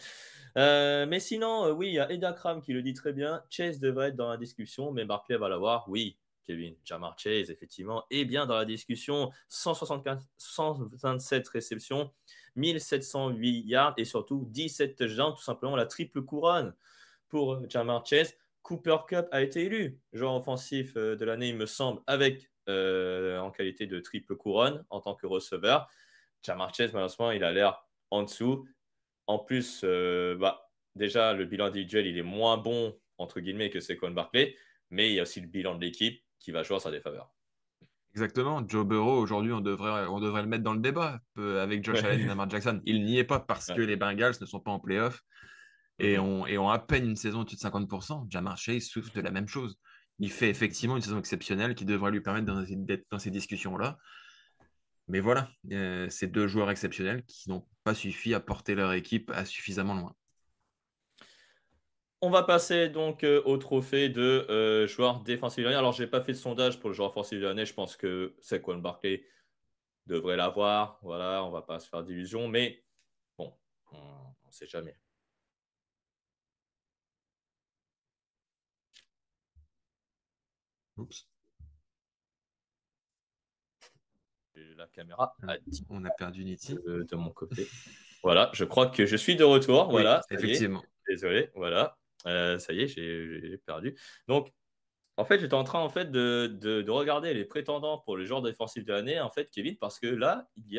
A: Mais sinon, oui, il y a Edakram qui le dit très bien. Chase devrait être dans la discussion, mais Barclay va l'avoir. Oui, Kevin, Jamar Chase, effectivement, est bien dans la discussion. 175, 127 réceptions, 1708 yards et surtout 17 touchdowns, tout simplement la triple couronne pour Jamar Chase. Cooper Cup a été élu joueur offensif de l'année, il me semble, avec en qualité de triple couronne en tant que receveur. Jamar Chase, malheureusement, il a l'air en dessous. En plus, déjà, le bilan individuel, il est moins bon, entre guillemets, que Saquon Barkley, mais il y a aussi le bilan de l'équipe qui va jouer en sa défaveur.
B: Exactement. Joe Burrow, aujourd'hui, on devrait le mettre dans le débat avec Josh Allen et Lamar Jackson. Il n'y est pas parce que
A: Ouais.
B: les Bengals ne sont pas en playoff et
A: Mhm.
B: ont à peine une saison au-dessus de 50%. Jamar Chase souffre de la même chose. Il fait effectivement une saison exceptionnelle qui devrait lui permettre d'être dans ces discussions-là. Mais voilà, c'est deux joueurs exceptionnels qui n'ont pas suffi à porter leur équipe à suffisamment loin.
A: On va passer donc au trophée de joueur défensif de l'année. Alors, je n'ai pas fait de sondage pour le joueur offensif de l'année. Je pense que Saquon Barkley devrait l'avoir. Voilà, on va pas se faire d'illusions, mais bon, on ne sait jamais.
B: Oups.
A: La caméra
B: Alors,
A: a dit
B: on a perdu Nitti.
A: de mon côté. Voilà, je crois que je suis de retour.
B: Oui,
A: Voilà, ça y est.
B: effectivement.
A: Désolé, voilà. Ça y est, j'ai perdu. Donc, en fait, j'étais en train en fait, de regarder les prétendants pour le joueur défensif de l'année, en fait, Kevin, parce que là, il y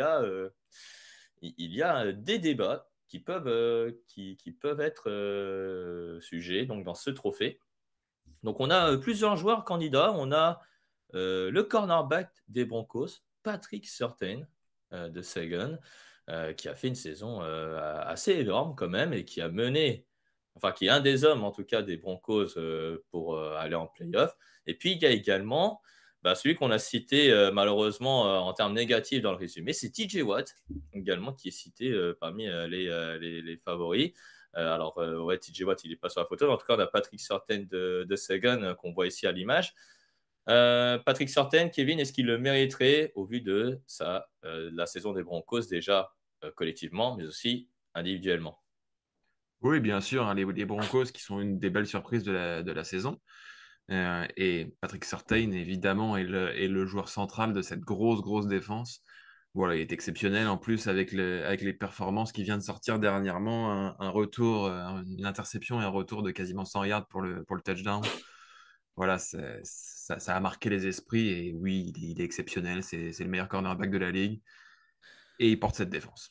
A: a des débats qui peuvent être sujets donc, dans ce trophée. Donc, on a plusieurs joueurs candidats. On a le cornerback des Broncos, Patrick Surtain de Sagan, qui a fait une saison assez énorme quand même et qui a mené, enfin qui est un des hommes en tout cas des Broncos pour aller en playoff. Et puis il y a également celui qu'on a cité malheureusement en termes négatifs dans le résumé, c'est TJ Watt également qui est cité parmi les favoris. Ouais, TJ Watt, il n'est pas sur la photo, mais en tout cas, on a Patrick Surtain de Sagan qu'on voit ici à l'image. Patrick Surtain, Kevin, est-ce qu'il le mériterait au vu de la saison des Broncos déjà collectivement, mais aussi individuellement?
B: Oui, bien sûr, hein, les Broncos qui sont une des belles surprises de la saison. Et Patrick Surtain, évidemment, est le joueur central de cette grosse défense. Voilà, il est exceptionnel. En plus, avec les performances qui vient de sortir dernièrement, un retour, une interception et un retour de quasiment 100 yards pour le touchdown. Voilà, ça a marqué les esprits. Et oui, il est exceptionnel. C'est le meilleur cornerback de la ligue. Et il porte cette défense.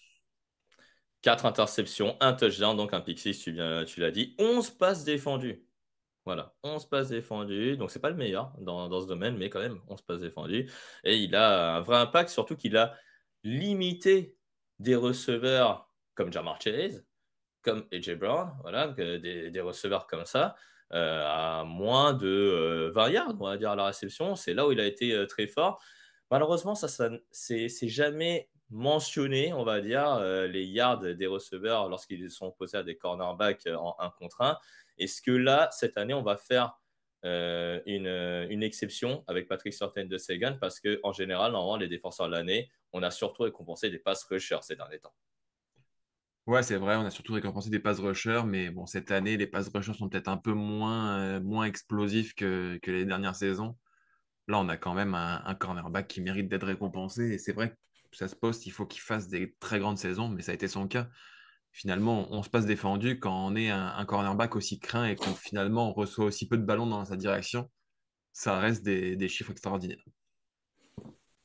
A: 4 interceptions, un touchdown, donc un pick six, tu l'as dit. 11 passes défendues. Voilà, 11 passes défendues. Donc, c'est pas le meilleur dans ce domaine, mais quand même, 11 passes défendues. Et il a un vrai impact, surtout qu'il a limité des receveurs comme Jamar Chase, comme AJ Brown, voilà, des receveurs comme ça, à moins de 20 yards, on va dire, à la réception. C'est là où il a été très fort. Malheureusement, c'est jamais mentionné, on va dire, les yards des receveurs lorsqu'ils sont opposés à des cornerbacks en un contre un. Est-ce que là, cette année, on va faire une exception avec Patrick Surtain de Sagan parce qu'en général, normalement, les défenseurs de l'année, on a surtout récompensé des pass rushers ces derniers temps.
B: Ouais, c'est vrai, on a surtout récompensé des pass rushers, mais bon, cette année, les pass rushers sont peut-être un peu moins explosifs que les dernières saisons. Là, on a quand même un cornerback qui mérite d'être récompensé. Et c'est vrai que ça se poste, il faut qu'il fasse des très grandes saisons, mais ça a été son cas. Finalement, on se passe défendu quand on est un cornerback aussi craint et qu'on finalement on reçoit aussi peu de ballons dans sa direction. Ça reste des chiffres extraordinaires.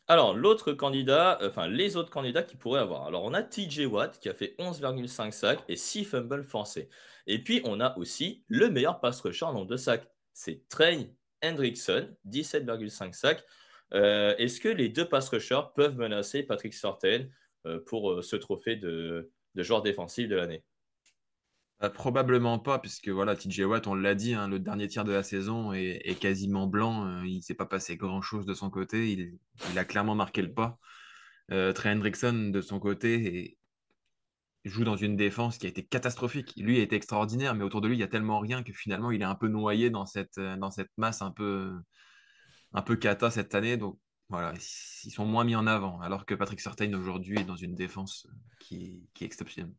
A: Alors, l'autre candidat, enfin les autres candidats qui pourraient avoir. Alors, on a TJ Watt qui a fait 11,5 sacs et 6 fumbles forcés. Et puis, on a aussi le meilleur pass rusher en nombre de sacs. C'est Trey Hendrickson, 17,5 sacs. Est-ce que les deux pass rushers peuvent menacer Patrick Surtain pour ce trophée de joueur défensif de l'année?
B: Probablement pas, puisque voilà, TJ Watt, on l'a dit, hein, le dernier tiers de la saison est quasiment blanc. Il s'est pas passé grand-chose de son côté. Il a clairement marqué le pas. Trey Hendrickson, de son côté, joue dans une défense qui a été catastrophique. Lui a été extraordinaire, mais autour de lui, il y a tellement rien que finalement, il est un peu noyé dans cette masse un peu cata cette année. Donc voilà, ils sont moins mis en avant, alors que Patrick Surtain aujourd'hui est dans une défense qui est exceptionnelle.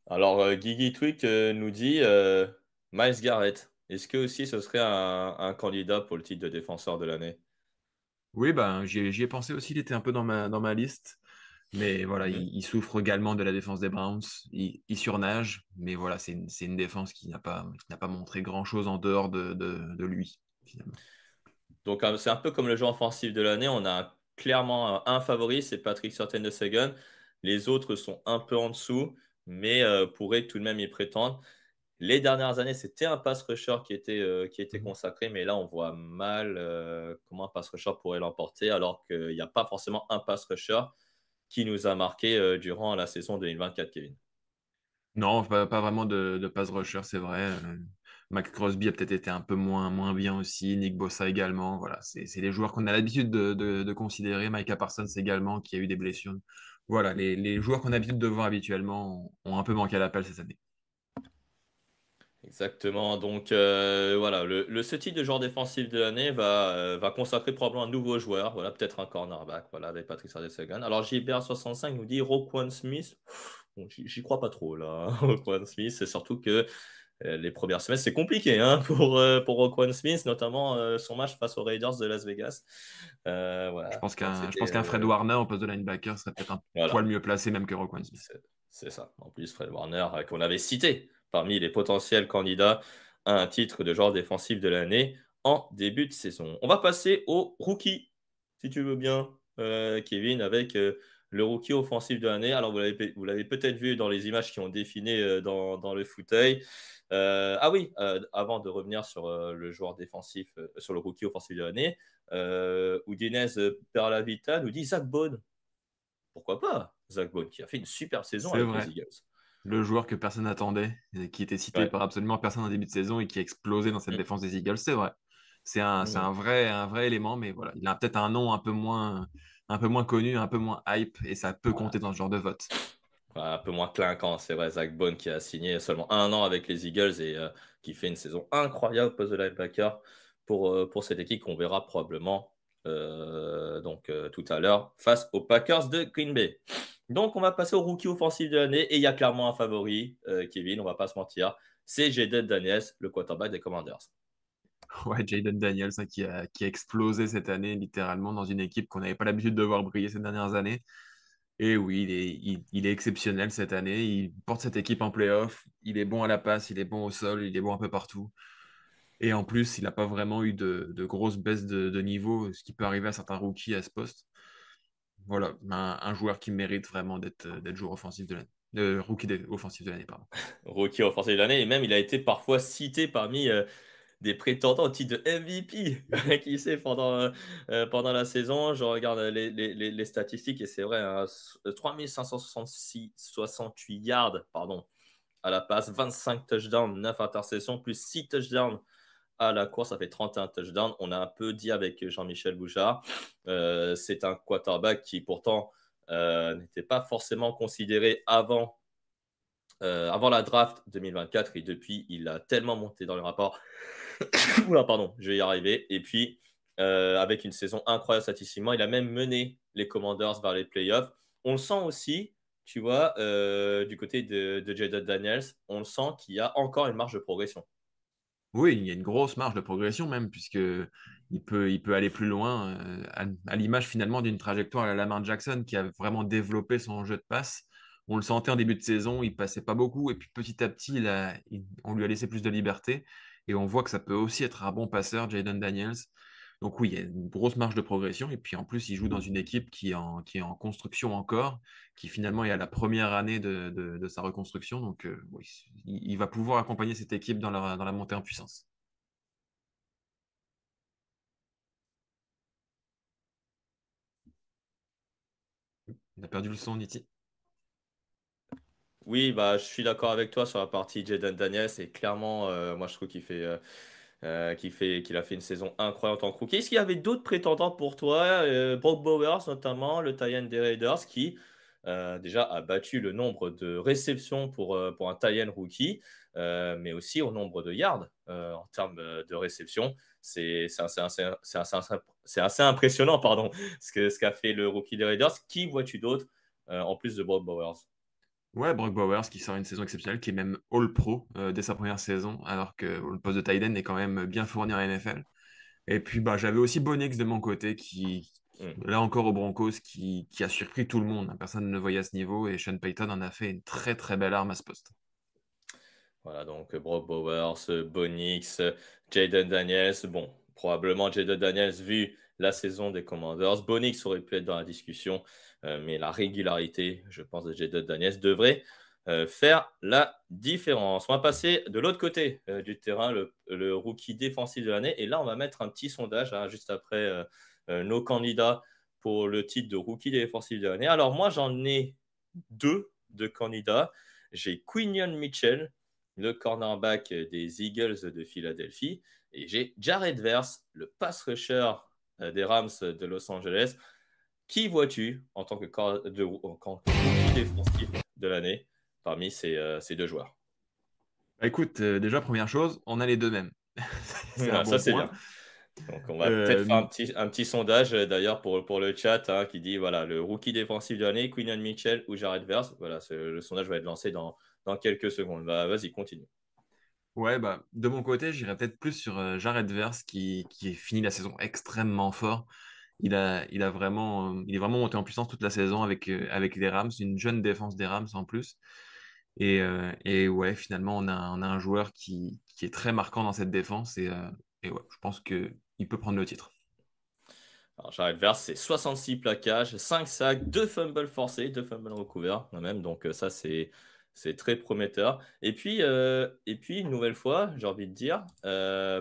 A: Alors, Guigui Twig nous dit Miles Garrett. Est-ce que aussi ce serait un candidat pour le titre de défenseur de l'année?
B: Oui, ben, j'y ai pensé aussi, il était un peu dans ma liste. Mais voilà,
A: Mhm.
B: il souffre également de la défense des Browns. Il surnage, mais voilà, c'est une défense qui n'a pas montré grand-chose en dehors de lui, finalement.
A: Donc, c'est un peu comme le joueur offensif de l'année. On a clairement un favori, c'est Patrick Surtain-de-Sagan. Les autres sont un peu en dessous, mais pourraient tout de même y prétendre. Les dernières années, c'était un pass rusher qui était
B: Mhm.
A: consacré, mais là, on voit mal comment un pass rusher pourrait l'emporter, alors qu'il n'y a pas forcément un pass rusher qui nous a marqué durant la saison 2024, Kevin.
B: Non, pas vraiment de pass rusher, c'est vrai. Mac Crosby a peut-être été un peu moins bien aussi. Nick Bosa également. Voilà, c'est les joueurs qu'on a l'habitude de considérer. Micah Parsons également, qui a eu des blessures. Voilà, les joueurs qu'on a l'habitude de voir habituellement ont un peu manqué à l'appel cette année.
A: Exactement. Donc voilà, ce type de joueur défensif de l'année va consacrer probablement un nouveau joueur, voilà, peut-être un cornerback, voilà, avec Patrick Sardesagan. Alors JBR65 nous dit Roquan Smith. Bon, j'y crois pas trop là, Roquan Smith. C'est surtout que les premières semaines, c'est compliqué hein, pour Roquan Smith, notamment son match face aux Raiders de Las Vegas. Voilà, donc
B: Je
A: c'était
B: pense qu'un Fred Warner au poste de linebacker serait peut-être un poil
A: voilà.
B: mieux placé même que Roquan Smith.
A: C'est ça. En plus, Fred Warner, qu'on avait cité parmi les potentiels candidats à un titre de joueur défensif de l'année en début de saison. On va passer au rookie, si tu veux bien, Kevin, avec le rookie offensif de l'année. Alors, vous l'avez peut-être vu dans les images qui ont défilé dans le fauteuil. Ah oui, avant de revenir sur le joueur défensif, sur le rookie offensif de l'année, Udinese Perlavita nous dit Zach Bone. Pourquoi pas Zach Bone, qui a fait une super saison
B: C'est
A: avec les
B: vrai.
A: Eagles.
B: Le joueur que personne n'attendait, et qui était cité
A: Ouais.
B: par absolument personne en début de saison et qui a explosé dans cette
A: Mm.
B: défense des Eagles, c'est vrai. C'est
A: Mm.
B: un vrai élément, mais voilà, il a peut-être un nom un peu moins connu, un peu moins hype, et ça peut
A: Voilà.
B: compter dans ce genre de vote.
A: Voilà, un peu moins clinquant, c'est vrai. Zach Bone qui a signé seulement un an avec les Eagles et qui fait une saison incroyable au poste de linebacker pour cette équipe qu'on verra probablement tout à l'heure face aux Packers de Green Bay. Donc, on va passer au rookie offensif de l'année et il y a clairement un favori, Kevin, on va pas se mentir. C'est Jaden Daniels, le quarterback des Commanders.
B: Ouais, Jaden Daniels, hein, qui a explosé cette année, littéralement, dans une équipe qu'on n'avait pas l'habitude de voir briller ces dernières années. Et oui, il est exceptionnel cette année. Il porte cette équipe en playoff. Il est bon à la passe, il est bon au sol, il est bon un peu partout. Et en plus, il n'a pas vraiment eu de grosses baisses de niveau, ce qui peut arriver à certains rookies à ce poste. Voilà, un joueur qui mérite vraiment d'être joueur offensif de l'année. Offensif de l'année, pardon.
A: Rookie offensif de l'année et même il a été parfois cité parmi des prétendants au titre de MVP. Qui sait, pendant la saison, je regarde les statistiques et c'est vrai, hein, 68 yards pardon, à la passe, 25 touchdowns, 9 interceptions, plus 6 touchdowns à la course, ça fait 31 touchdowns. On a un peu dit avec Jean-Michel Bouchard, c'est un quarterback qui pourtant n'était pas forcément considéré avant la draft 2024 et depuis, il a tellement monté dans le rapport. Oula, pardon, je vais y arriver. Et puis, avec une saison incroyable statistiquement, il a même mené les Commanders vers les playoffs. On le sent aussi, tu vois, du côté de Jaden Daniels, on le sent qu'il y a encore une marge de progression.
B: Oui, il y a une grosse marge de progression même, puisque il peut aller plus loin, à l'image finalement d'une trajectoire à la Lamar Jackson qui a vraiment développé son jeu de passe. On le sentait en début de saison, il passait pas beaucoup, et puis petit à petit, on lui a laissé plus de liberté, et on voit que ça peut aussi être un bon passeur, Jaden Daniels. Donc oui, il y a une grosse marge de progression, et puis en plus, il joue dans une équipe qui est en construction encore, qui finalement est à la première année de sa reconstruction. Donc oui, il va pouvoir accompagner cette équipe dans la montée en puissance. Il a perdu le son, Niti.
A: Oui, bah, je suis d'accord avec toi sur la partie Jaden Daniels. Et clairement, moi, je trouve qu'il a fait une saison incroyable en tant que rookie. Est-ce qu'il y avait d'autres prétendants pour toi? Brock Bowers, notamment, le tight end des Raiders, qui déjà a battu le nombre de réceptions pour un tight end rookie, mais aussi au nombre de yards en termes de réceptions. C'est assez impressionnant, pardon, ce qu'a fait le rookie des Raiders. Qui vois-tu d'autre en plus de Brock Bowers?
B: Ouais, Brock Bowers qui sort une saison exceptionnelle, qui est même All-Pro dès sa première saison, alors que le poste de tight end est quand même bien fourni en NFL. Et puis bah, j'avais aussi Bo Nix de mon côté,
A: Hmm.
B: là encore aux Broncos, qui a surpris tout le monde. Personne ne le voyait à ce niveau, et Sean Payton en a fait une très très belle arme à ce poste.
A: Voilà, donc Brock Bowers, Bonix, Jaden Daniels. Bon, probablement Jaden Daniels, vu la saison des Commanders. Bonix aurait pu être dans la discussion, mais la régularité, je pense, de Jaden Daniels devrait faire la différence. On va passer de l'autre côté du terrain, le rookie défensif de l'année. Et là, on va mettre un petit sondage hein, juste après nos candidats pour le titre de rookie défensif de l'année. Alors, moi, j'en ai deux de candidats. J'ai Quinion Mitchell, le cornerback des Eagles de Philadelphie. Et j'ai Jared Verse, le pass rusher des Rams de Los Angeles. Qui vois-tu en tant que, en tant que rookie défensif de l'année parmi ces deux joueurs?
B: Bah, écoute, déjà première chose, on a les deux mêmes. C'est un
A: Ça,
B: bon
A: c'est
B: point.
A: bien. Donc, on va peut-être faire
B: Euh,
A: un petit sondage d'ailleurs pour le chat hein, qui dit voilà, le rookie défensif de l'année, Quinion Mitchell ou Jared Verse. Voilà, le sondage va être lancé dans quelques secondes. Bah, vas-y, continue.
B: Ouais, bah, de mon côté, j'irais peut-être plus sur Jared Verse qui est fini la saison extrêmement fort. Il est vraiment monté en puissance toute la saison avec les Rams, une jeune défense des Rams en plus. Et ouais, finalement, on a un joueur qui est très marquant dans cette défense et ouais, je pense qu'il peut prendre le titre.
A: Alors, Jared Verse, c'est 66 plaquages, 5 sacs, 2 fumbles forcés, 2 fumbles recouverts, quand même. Donc, ça, c'est très prometteur. Et puis, une nouvelle fois, j'ai envie de dire,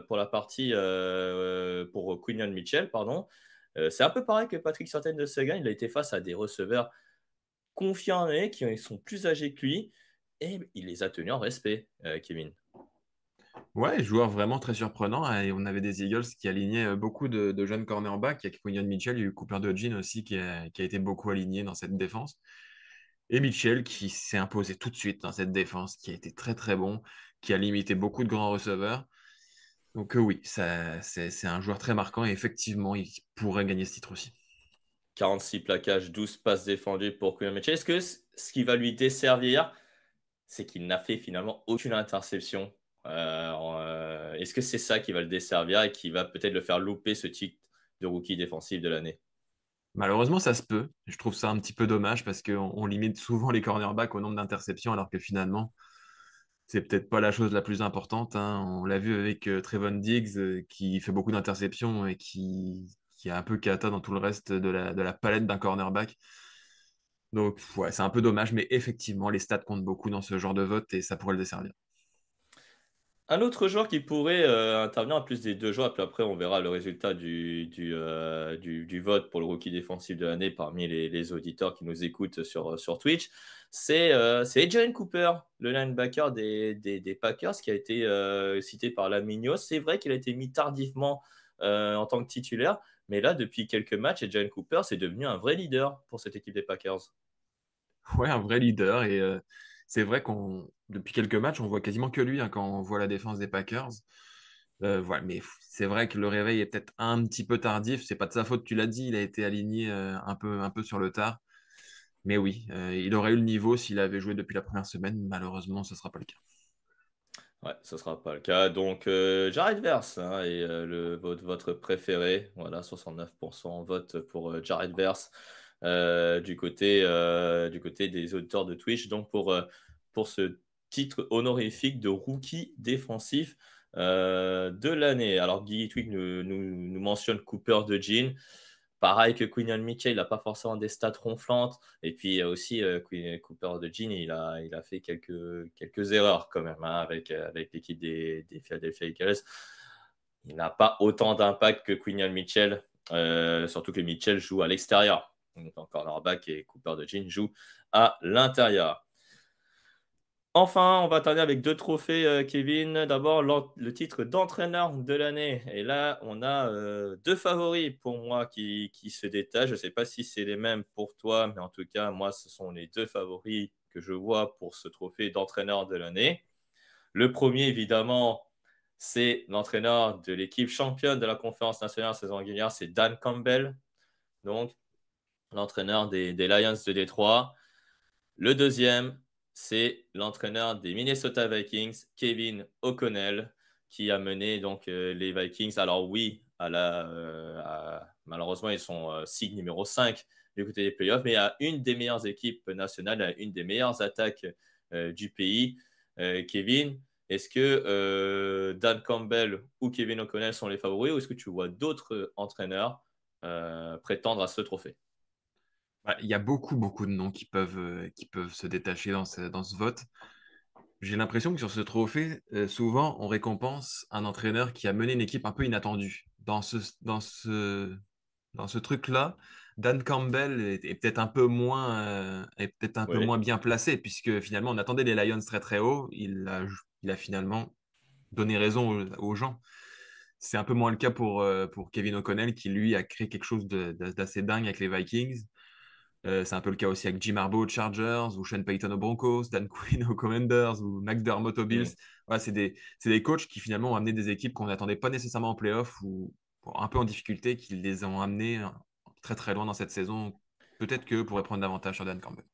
A: pour la partie pour Quinion Mitchell, pardon, c'est un peu pareil que Patrick Surtain de Seguin. Il a été face à des receveurs confirmés qui sont plus âgés que lui et il les a tenus en respect, Kevin.
B: Ouais, joueur vraiment très surprenant, hein. Et on avait des Eagles qui alignaient beaucoup de jeunes cornerbacks. Il y a Quinion Mitchell, il y a eu Cooper DeJean aussi qui a été beaucoup aligné dans cette défense. Et Mitchell qui s'est imposé tout de suite dans cette défense, qui a été très très bon, qui a limité beaucoup de grands receveurs. Donc oui, c'est un joueur très marquant et effectivement, il pourrait gagner ce titre aussi.
A: 46 plaquages, 12 passes défendues pour Quinion Mitchell. Est-ce que ce qui va lui desservir, c'est qu'il n'a fait finalement aucune interception. Est-ce que c'est ça qui va le desservir et qui va peut-être le faire louper ce titre de rookie défensif de l'année?
B: Malheureusement, ça se peut. Je trouve ça un petit peu dommage parce qu'on limite souvent les cornerbacks au nombre d'interceptions alors que finalement, c'est peut-être pas la chose la plus importante, hein. On l'a vu avec Trevon Diggs qui fait beaucoup d'interceptions et qui est un peu cata dans tout le reste de la palette d'un cornerback. Donc ouais, c'est un peu dommage, mais effectivement, les stats comptent beaucoup dans ce genre de vote et ça pourrait le desservir.
A: Un autre joueur qui pourrait intervenir en plus des deux joueurs, puis après on verra le résultat du vote pour le rookie défensif de l'année parmi les auditeurs qui nous écoutent sur Twitch, c'est Jalen Cooper, le linebacker des Packers, qui a été cité par la Mignos. C'est vrai qu'il a été mis tardivement en tant que titulaire, mais là, depuis quelques matchs, Jalen Cooper, c'est devenu un vrai leader pour cette équipe des Packers.
B: Ouais, un vrai leader et c'est vrai depuis quelques matchs, on voit quasiment que lui hein, quand on voit la défense des Packers. Voilà, mais c'est vrai que le réveil est peut-être un petit peu tardif. C'est pas de sa faute, tu l'as dit, il a été aligné un peu sur le tard. Mais oui, il aurait eu le niveau s'il avait joué depuis la première semaine. Malheureusement, ce ne sera pas le cas.
A: Ouais, ce ne sera pas le cas. Donc, Jared Verse hein, est votre préféré. Voilà, 69% vote pour Jared Verse du côté des auditeurs de Twitch. Donc, pour ce titre honorifique de rookie défensif de l'année. Alors, Guy Twig nous mentionne Cooper de Jean. Pareil que Quinion Mitchell, il n'a pas forcément des stats ronflantes. Et puis aussi, Cooper de Jean, il a fait quelques erreurs quand même hein, avec l'équipe des Philadelphia Eagles. Il n'a pas autant d'impact que Quinion Mitchell, surtout que Mitchell joue à l'extérieur. Donc, en cornerback et Cooper de Jean joue à l'intérieur. Enfin, on va terminer avec 2 trophées, Kevin. D'abord, le titre d'entraîneur de l'année et là, on a, 2 favoris pour moi qui se détachent. Je ne sais pas si c'est les mêmes pour toi, mais en tout cas, moi, ce sont les 2 favoris que je vois pour ce trophée d'entraîneur de l'année. Le premier, évidemment, c'est l'entraîneur de l'équipe championne de la conférence nationale saison régulière, c'est Dan Campbell, donc l'entraîneur des Lions de Détroit. Le deuxième, c'est l'entraîneur des Minnesota Vikings, Kevin O'Connell, qui a mené donc les Vikings. Alors oui, malheureusement, ils sont seed numéro 5 du côté des playoffs, mais à une des meilleures équipes nationales, à une des meilleures attaques du pays. Kevin, est-ce que Dan Campbell ou Kevin O'Connell sont les favoris ou est-ce que tu vois d'autres entraîneurs prétendre à ce trophée?
B: Ouais, il y a beaucoup, beaucoup de noms qui peuvent se détacher dans ce vote. J'ai l'impression que sur ce trophée, souvent, on récompense un entraîneur qui a mené une équipe un peu inattendue. Dans ce truc-là, Dan Campbell est peut-être un peu est peut-être un peu
A: Oui.
B: moins bien placé, puisque finalement, on attendait les Lions très très haut. Il a finalement donné raison aux gens. C'est un peu moins le cas pour Kevin O'Connell, qui lui a créé quelque chose d'assez dingue avec les Vikings. C'est un peu le cas aussi avec Jim Harbaugh aux Chargers, ou Sean Payton aux Broncos, Dan Quinn aux Commanders, ou McDermott aux Bills.
A: Mm.
B: Voilà, c'est des coachs qui finalement ont amené des équipes qu'on n'attendait pas nécessairement en playoff ou un peu en difficulté, qui les ont amenés très très loin dans cette saison. Peut-être qu'eux pourraient prendre davantage sur Dan Campbell.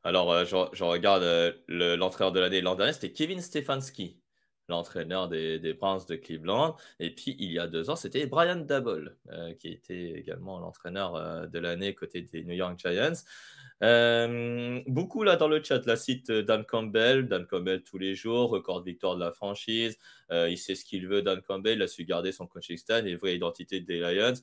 A: Alors, je regarde l'entraîneur de l'année l'an dernier, c'était Kevin Stefanski, l'entraîneur des Browns de Cleveland. Et puis, il y a 2 ans, c'était Brian Daboll, qui était également l'entraîneur de l'année côté des New York Giants. Beaucoup là dans le chat, la cite Dan Campbell. Dan Campbell tous les jours, record de victoire de la franchise. Il sait ce qu'il veut, Dan Campbell. Il a su garder son coaching staff et vraie identité des Lions.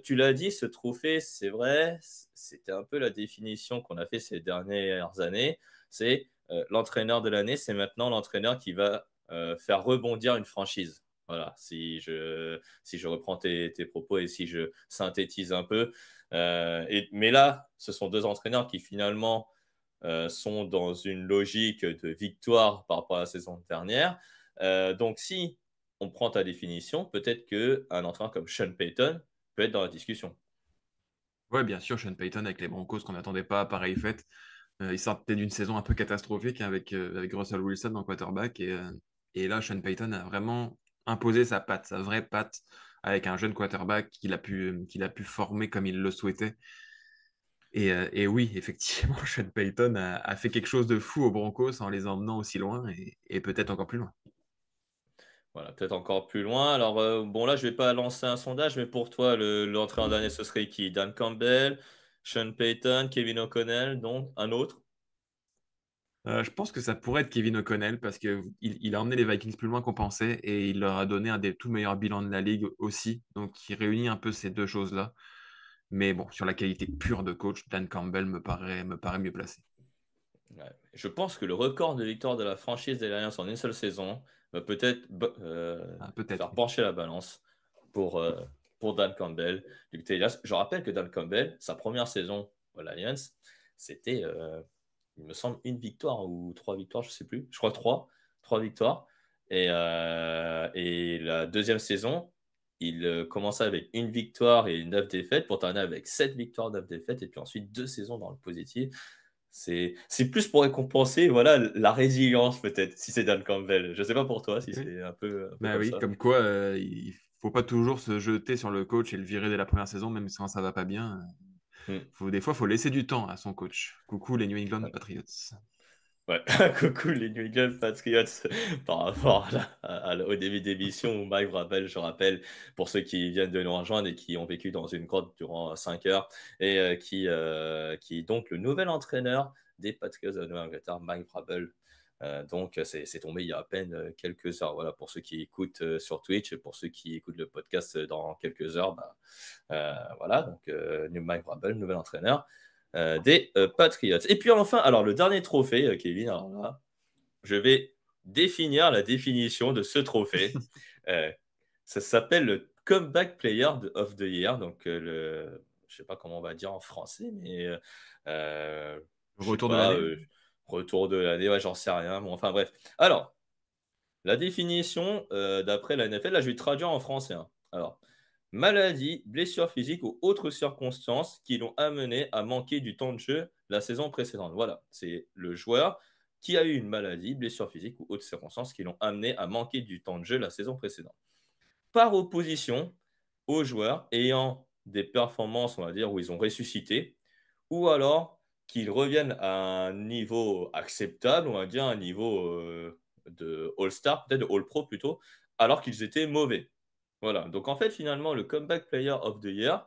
A: Tu l'as dit, ce trophée, c'est vrai, c'était un peu la définition qu'on a fait ces dernières années. C'est l'entraîneur de l'année, c'est maintenant l'entraîneur qui va faire rebondir une franchise. Voilà, si je reprends tes propos et si je synthétise un peu. Mais là, ce sont 2 entraîneurs qui finalement sont dans une logique de victoire par rapport à la saison dernière. Donc, si on prend ta définition, peut-être qu'un entraîneur comme Sean Payton peut être dans la discussion.
B: Ouais, bien sûr, Sean Payton avec les Broncos qu'on n'attendait pas à pareille fête. Il sortait d'une saison un peu catastrophique avec Russell Wilson en quarterback. Et là, Sean Payton a vraiment imposé sa patte, sa vraie patte, avec un jeune quarterback qu'il a pu former comme il le souhaitait. Et oui, effectivement, Sean Payton a fait quelque chose de fou aux Broncos en les emmenant aussi loin et peut-être encore plus loin.
A: Voilà, peut-être encore plus loin. Alors, bon, là, je ne vais pas lancer un sondage, mais pour toi, l'entraîneur de l'année, ce serait qui? Dan Campbell, Sean Payton, Kevin O'Connell, donc un autre?
B: Je pense que ça pourrait être Kevin O'Connell parce il a emmené les Vikings plus loin qu'on pensait et il leur a donné un des tout meilleurs bilans de la ligue aussi. Donc, il réunit un peu ces deux choses-là. Mais bon, sur la qualité pure de coach, Dan Campbell me paraît mieux placé.
A: Ouais. Je pense que le record de victoire de la franchise des Lions en une seule saison va peut-être
B: Ah, peut-être,
A: faire
B: oui.
A: pencher la balance pour, euh, pour Dan Campbell. Je rappelle que Dan Campbell, sa première saison aux Lions, c'était, il me semble, une victoire ou 3 victoires, je ne sais plus. Je crois trois victoires. Et la deuxième saison, il commençait avec une victoire et 9 défaites pour terminer avec 7 victoires, 9 défaites, et puis ensuite 2 saisons dans le positif. C'est plus pour récompenser voilà, la résilience, peut-être, si c'est Dan Campbell. Je ne sais pas pour toi si
B: Oui.
A: c'est un peu
B: Bah
A: comme
B: oui,
A: ça.
B: comme quoi, il faut pas toujours se jeter sur le coach et le virer dès la première saison, même quand ça va pas bien.
A: Hmm.
B: Des fois, il faut laisser du temps à son coach. Coucou les New England Patriots.
A: Ouais. Coucou les New England Patriots par rapport au début d'émission où Mike Vrabel, je rappelle, pour ceux qui viennent de nous rejoindre et qui ont vécu dans une grotte durant 5 heures, et qui est donc le nouvel entraîneur des Patriots de Nouvelle-Angleterre, Mike Vrabel. Donc, c'est tombé il y a à peine quelques heures. Voilà, pour ceux qui écoutent sur Twitch et pour ceux qui écoutent le podcast dans quelques heures, bah, voilà, donc Mike Vrabel, nouvel entraîneur des Patriots. Et puis enfin, alors le dernier trophée, Kevin, alors là, je vais définir la définition de ce trophée. Euh, Ça s'appelle le Comeback Player of the Year, donc je ne sais pas comment on va dire en français, mais je sais
B: Retour de
A: pas,
B: l'année.
A: Retour de l'année, ouais, j'en sais rien. Bon, enfin bref. Alors, la définition d'après la NFL, là, je vais traduire en français, hein. Alors, maladie, blessure physique ou autres circonstances qui l'ont amené à manquer du temps de jeu la saison précédente. Voilà, c'est le joueur qui a eu une maladie, blessure physique ou autres circonstances qui l'ont amené à manquer du temps de jeu la saison précédente. Par opposition aux joueurs ayant des performances, on va dire, où ils ont ressuscité, ou alors qu'ils reviennent à un niveau acceptable, on va dire un niveau de All-Star, peut-être de All-Pro plutôt, alors qu'ils étaient mauvais. Voilà, donc en fait, finalement, le Comeback Player of the Year,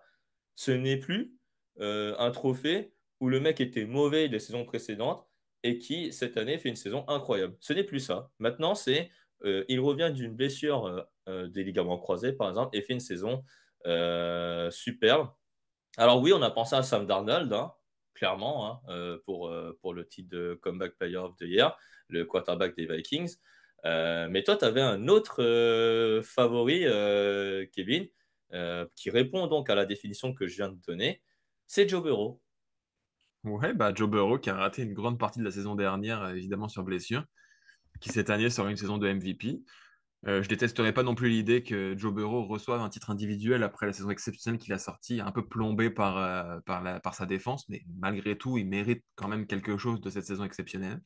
A: ce n'est plus un trophée où le mec était mauvais les saisons précédentes et qui, cette année, fait une saison incroyable. Ce n'est plus ça. Maintenant, c'est il revient d'une blessure des ligaments croisés, par exemple, et fait une saison superbe. Alors oui, on a pensé à Sam Darnold, hein, clairement, hein, pour le titre de Comeback Player of the Year, le quarterback des Vikings. Mais toi, tu avais un autre favori, Kevin, qui répond donc à la définition que je viens de donner. C'est Joe Burrow.
B: Ouais, bah Joe Burrow qui a raté une grande partie de la saison dernière, évidemment sur blessure, qui cette année sort une saison de MVP. Je détesterais pas non plus l'idée que Joe Burrow reçoive un titre individuel après la saison exceptionnelle qu'il a sortie, un peu plombé par sa défense, mais malgré tout, il mérite quand même quelque chose de cette saison exceptionnelle.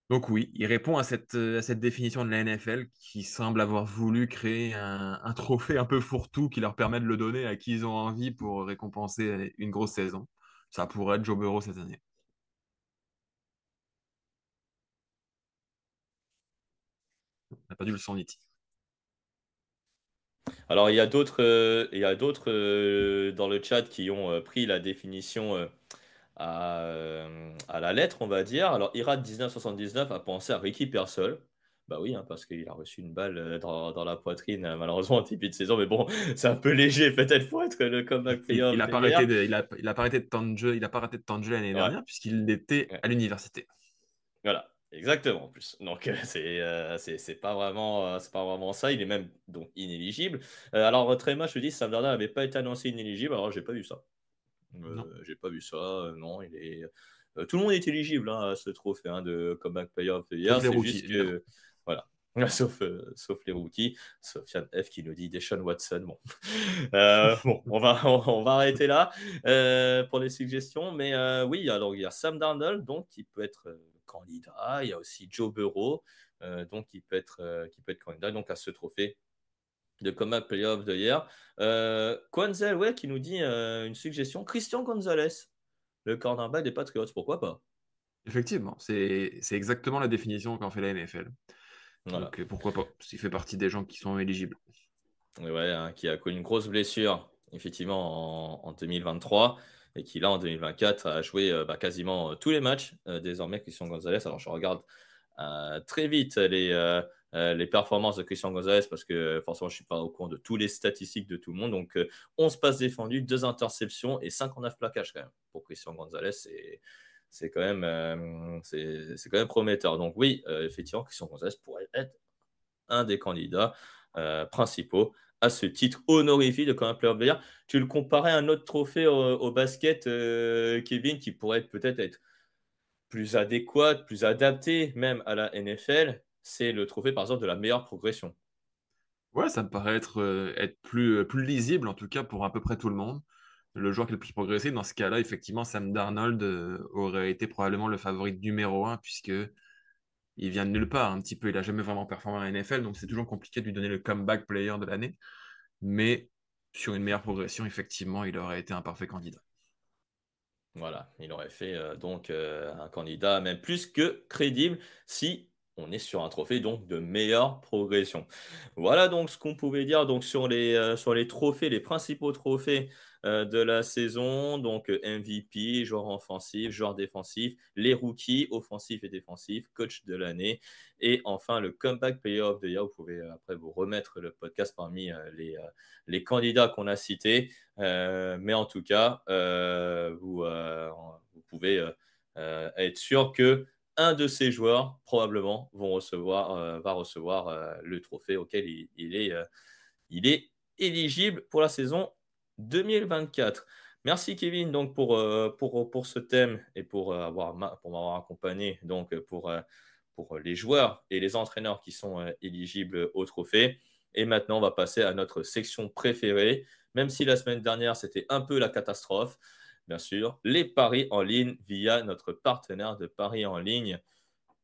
B: Donc oui, il répond à cette définition de la NFL qui semble avoir voulu créer un trophée un peu fourre-tout qui leur permet de le donner à qui ils ont envie pour récompenser une grosse saison. Ça pourrait être Joe Burrow cette année. On n'a pas dû le son Niti.
A: Alors, il y a d'autres dans le chat qui ont pris la définition à la lettre, on va dire. Alors, Irad 1979 a pensé à Ricky Pearsall. Bah oui, hein, parce qu'il a reçu une balle dans la poitrine, malheureusement, en début de saison. Mais bon, c'est un peu léger, peut-être, pour être le comeback player
B: Il
A: of
B: n'a
A: the
B: pas arrêté
A: year.
B: il a pas arrêté de temps de jeu, il a pas arrêté de temps de jeu l'année
A: Ouais,
B: dernière puisqu'il était
A: ouais,
B: à l'université.
A: voilà, exactement, en plus. Donc, c'est pas vraiment ça. Il est même donc inéligible. Alors, Tréma, je te dis, Sam Darnold n'avait pas été annoncé inéligible. Alors, j'ai pas vu ça.
B: Non,
A: J'ai pas vu ça. Non, tout le monde est éligible, hein, à ce trophée, hein, de Comeback Player of the
B: sauf
A: Year.
B: les
A: C'est
B: rookies,
A: juste
B: évidemment.
A: que. Voilà. Sauf les rookies. Sofiane F qui nous dit Deshaun Watson. Bon, bon on va arrêter là pour les suggestions. Mais oui, alors il y a Sam Darnold donc, qui peut être candidat. Il y a aussi Joe Burrow donc, qui peut être candidat donc, à ce trophée de Comeback Player of the Year. Kwanzaa, ouais, qui nous dit une suggestion. Christian Gonzalez, le cornerback des Patriots, pourquoi pas?
B: Effectivement, c'est exactement la définition qu'en fait la NFL.
A: Voilà.
B: Donc pourquoi pas, s'il fait partie des gens qui sont éligibles.
A: Et ouais, hein, qui a connu une grosse blessure, effectivement, en 2023, et qui, là, en 2024, a joué quasiment tous les matchs, désormais, Christian Gonzalez. Alors, je regarde très vite les performances de Christian Gonzalez, parce que forcément, je ne suis pas au courant de tous les statistiques de tout le monde. Donc, 11 passes défendues, 2 interceptions et 59 plaquages, quand même. Pour Christian Gonzalez, c'est quand même prometteur. Donc, oui, effectivement, Christian Gonzalez pourrait être un des candidats principaux à ce titre honorifique de Comeback Player of the Year. Tu le comparais à un autre trophée au basket, Kevin, qui pourrait peut-être être plus adéquat, plus adapté même à la NFL. C'est le trophée, par exemple, de la meilleure progression.
B: Ouais, ça me paraît être plus lisible, en tout cas pour à peu près tout le monde. Le joueur qui a le plus progressé, dans ce cas-là, effectivement, Sam Darnold aurait été probablement le favori numéro un, puisque il vient de nulle part un petit peu. Il n'a jamais vraiment performé en NFL, donc c'est toujours compliqué de lui donner le comeback player de l'année. Mais sur une meilleure progression, effectivement, il aurait été un parfait candidat.
A: Voilà, il aurait fait donc un candidat même plus que crédible si on est sur un trophée donc de meilleure progression. Voilà donc ce qu'on pouvait dire donc sur les trophées, les principaux trophées de la saison, donc MVP, joueur offensif, joueur défensif, les rookies offensifs et défensifs, coach de l'année et enfin le comeback player of the year. Vous pouvez après vous remettre le podcast parmi les candidats qu'on a cités. Mais en tout cas, vous pouvez être sûr que un de ces joueurs probablement va recevoir le trophée auquel il est éligible pour la saison 2024. Merci Kevin donc pour ce thème et pour m'avoir accompagné donc pour les joueurs et les entraîneurs qui sont éligibles au trophée. Et maintenant, on va passer à notre section préférée, même si la semaine dernière, c'était un peu la catastrophe, bien sûr, les paris en ligne via notre partenaire de paris en ligne,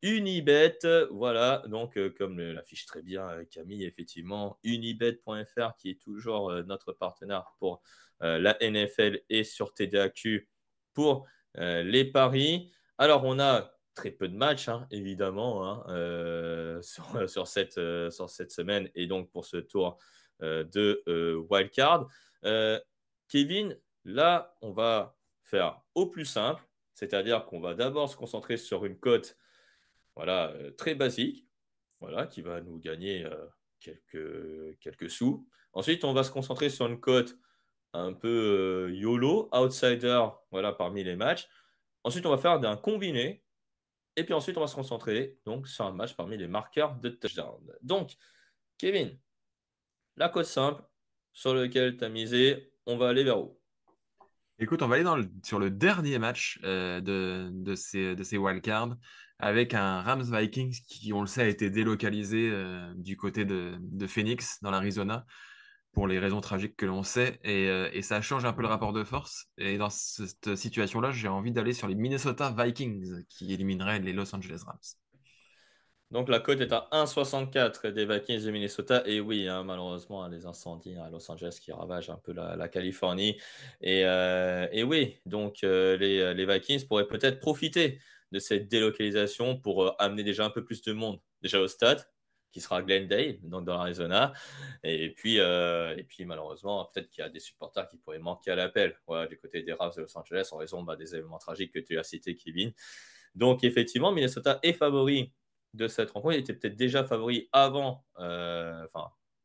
A: Unibet. Voilà, donc comme l'affiche très bien Camille, effectivement, unibet.fr qui est toujours notre partenaire pour la NFL et sur TDAQ pour les paris. Alors, on a très peu de matchs, hein, évidemment, hein, sur cette semaine et donc pour ce tour de wildcard. Euh, Kevin, là, on va faire au plus simple, c'est-à-dire qu'on va d'abord se concentrer sur une cote voilà, très basique, voilà, qui va nous gagner quelques sous. Ensuite, on va se concentrer sur une cote un peu YOLO, outsider, voilà, parmi les matchs. Ensuite, on va faire un combiné. Et puis ensuite, on va se concentrer donc, sur un match parmi les marqueurs de touchdown. Donc, Kevin, la cote simple sur laquelle tu as misé, on va aller vers où?
B: Écoute, on va aller sur le dernier match de ces wildcards avec un Rams Vikings qui, on le sait, a été délocalisé du côté de Phoenix, dans l'Arizona, pour les raisons tragiques que l'on sait. Et ça change un peu le rapport de force. Et dans cette situation-là, j'ai envie d'aller sur les Minnesota Vikings qui élimineraient les Los Angeles Rams.
A: Donc la cote est à 1,64 des Vikings de Minnesota. Et oui, hein, malheureusement, hein, les incendies à Los Angeles qui ravagent un peu la Californie. Et oui, donc les Vikings pourraient peut-être profiter de cette délocalisation pour amener déjà un peu plus de monde déjà au stade, qui sera à Glendale, donc dans l'Arizona. Et puis malheureusement, peut-être qu'il y a des supporters qui pourraient manquer à l'appel voilà, du côté des Rams de Los Angeles en raison des événements tragiques que tu as cités, Kevin. Donc effectivement, Minnesota est favori de cette rencontre. Il était peut-être déjà favori avant,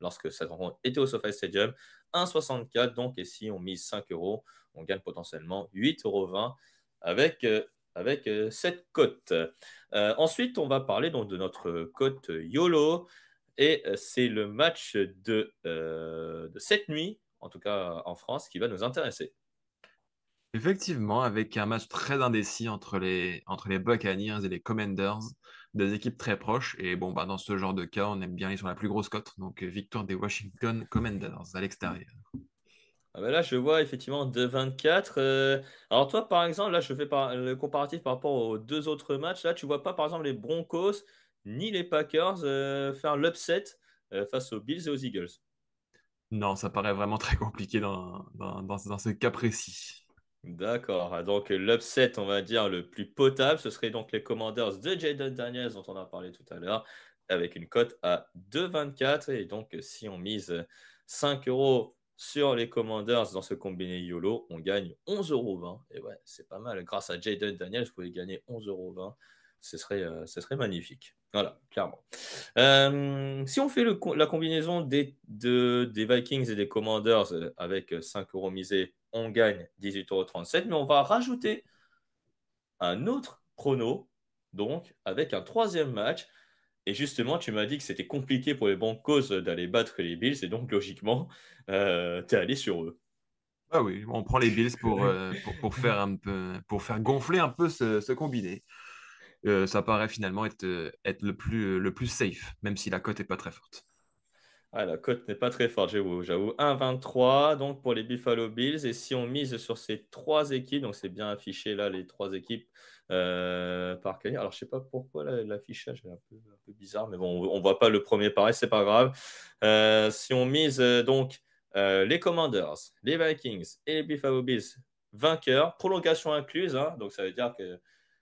A: lorsque cette rencontre était au SoFi Stadium. 1,64 donc, et si on mise 5 euros, on gagne potentiellement 8,20 € avec cette cote. Ensuite, on va parler donc de notre cote YOLO. Et c'est le match de cette nuit, en tout cas en France, qui va nous intéresser.
B: Effectivement, avec un match très indécis entre les Buccaneers et les Commanders, deux équipes très proches. Et bon, bah, dans ce genre de cas, on aime bien aller sur la plus grosse cote. Donc, victoire des Washington Commanders à l'extérieur.
A: Ah bah là, je vois effectivement 2,24. Alors toi, par exemple, là, je fais le comparatif par rapport aux deux autres matchs. Là, tu vois pas, par exemple, les Broncos ni les Packers faire l'upset face aux Bills et aux Eagles.
B: Non, ça paraît vraiment très compliqué dans ce cas précis.
A: D'accord. Ah, donc l'upset, on va dire, le plus potable, ce serait donc les Commanders de Jayden Daniels, dont on a parlé tout à l'heure, avec une cote à 2,24. Et donc, si on mise 5 euros sur les Commanders dans ce combiné YOLO, on gagne 11,20 €. Et ouais, c'est pas mal. Grâce à Jayden Daniels, vous pouvez gagner 11,20 €. Ce serait magnifique. Voilà, clairement. Si on fait la combinaison des Vikings et des Commanders avec 5 euros misés, on gagne 18,37 €. Mais on va rajouter un autre prono, donc avec un troisième match. Et justement, tu m'as dit que c'était compliqué pour les Broncos d'aller battre les Bills. Et donc, logiquement, tu es allé sur eux.
B: Ah oui, on prend les Bills pour faire pour faire gonfler un peu ce combiné. Ça paraît finalement être le plus safe, même si la cote est pas très forte.
A: Ah, la cote n'est pas très forte, j'avoue. 1,23 donc pour les Buffalo Bills. Et si on mise sur ces trois équipes, donc c'est bien affiché là, les trois équipes par carrière. Alors, je sais pas pourquoi l'affichage est un peu bizarre, mais bon, on voit pas le premier pareil, c'est pas grave. Si on mise les Commanders, les Vikings et les Buffalo Bills vainqueurs, prolongation incluse, hein, donc ça veut dire que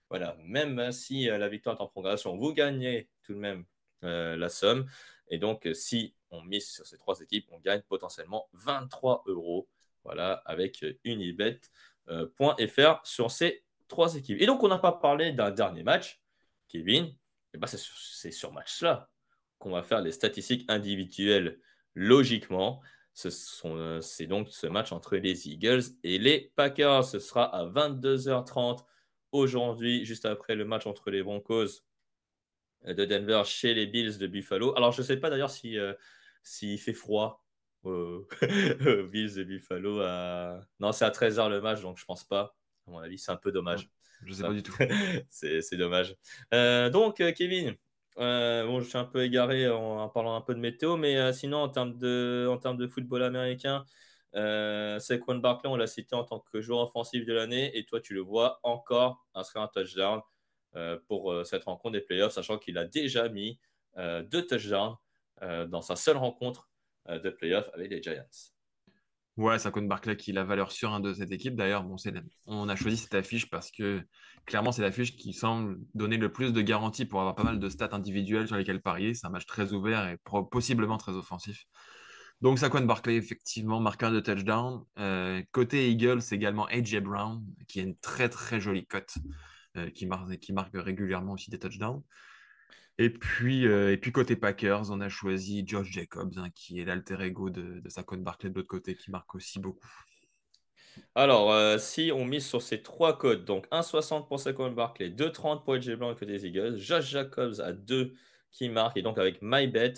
A: voilà, même si la victoire est en prolongation, vous gagnez tout de même la somme. Et donc, si on mise sur ces trois équipes, on gagne potentiellement 23 euros. Voilà, avec unibet.fr sur ces trois équipes. Et donc, on n'a pas parlé d'un dernier match, Kevin. Et ben, c'est sur match-là qu'on va faire les statistiques individuelles logiquement. C'est donc ce match entre les Eagles et les Packers. Ce sera à 22h30 aujourd'hui, juste après le match entre les Broncos de Denver chez les Bills de Buffalo. Alors, je ne sais pas d'ailleurs s'il fait froid aux Bills de Buffalo. Non, c'est à 13h le match, donc je pense pas. À mon avis, c'est un peu
B: Ouais,
A: dommage.
B: je sais pas
A: Ça,
B: du tout.
A: c'est dommage. Kevin, bon, je suis un peu égaré en parlant un peu de météo, mais sinon, en termes de football américain, Saquon Barkley, on l'a cité en tant que joueur offensif de l'année, et toi, tu le vois encore inscrire un touchdown pour cette rencontre des playoffs, sachant qu'il a déjà mis 2 touchdowns dans sa seule rencontre de playoffs avec les Giants.
B: Ouais, Saquon Barkley qui est la valeur sûre de cette équipe. D'ailleurs, bon, on a choisi cette affiche parce que clairement, c'est l'affiche qui semble donner le plus de garanties pour avoir pas mal de stats individuelles sur lesquelles parier. C'est un match très ouvert et possiblement très offensif. Donc, Saquon Barkley, effectivement, marqueur de touchdown. Côté Eagles, c'est également A.J. Brown, qui a une très très jolie cote, qui marque régulièrement aussi des touchdowns. Et puis côté Packers, on a choisi Josh Jacobs, hein, qui est l'alter ego de Saquon Barkley de l'autre côté, qui marque aussi beaucoup.
A: Alors, si on mise sur ces trois codes, donc 1,60 pour Saquon Barkley, 2,30 pour AJ Brown côté des Eagles, Josh Jacobs à 2 qui marque, et donc avec MyBet,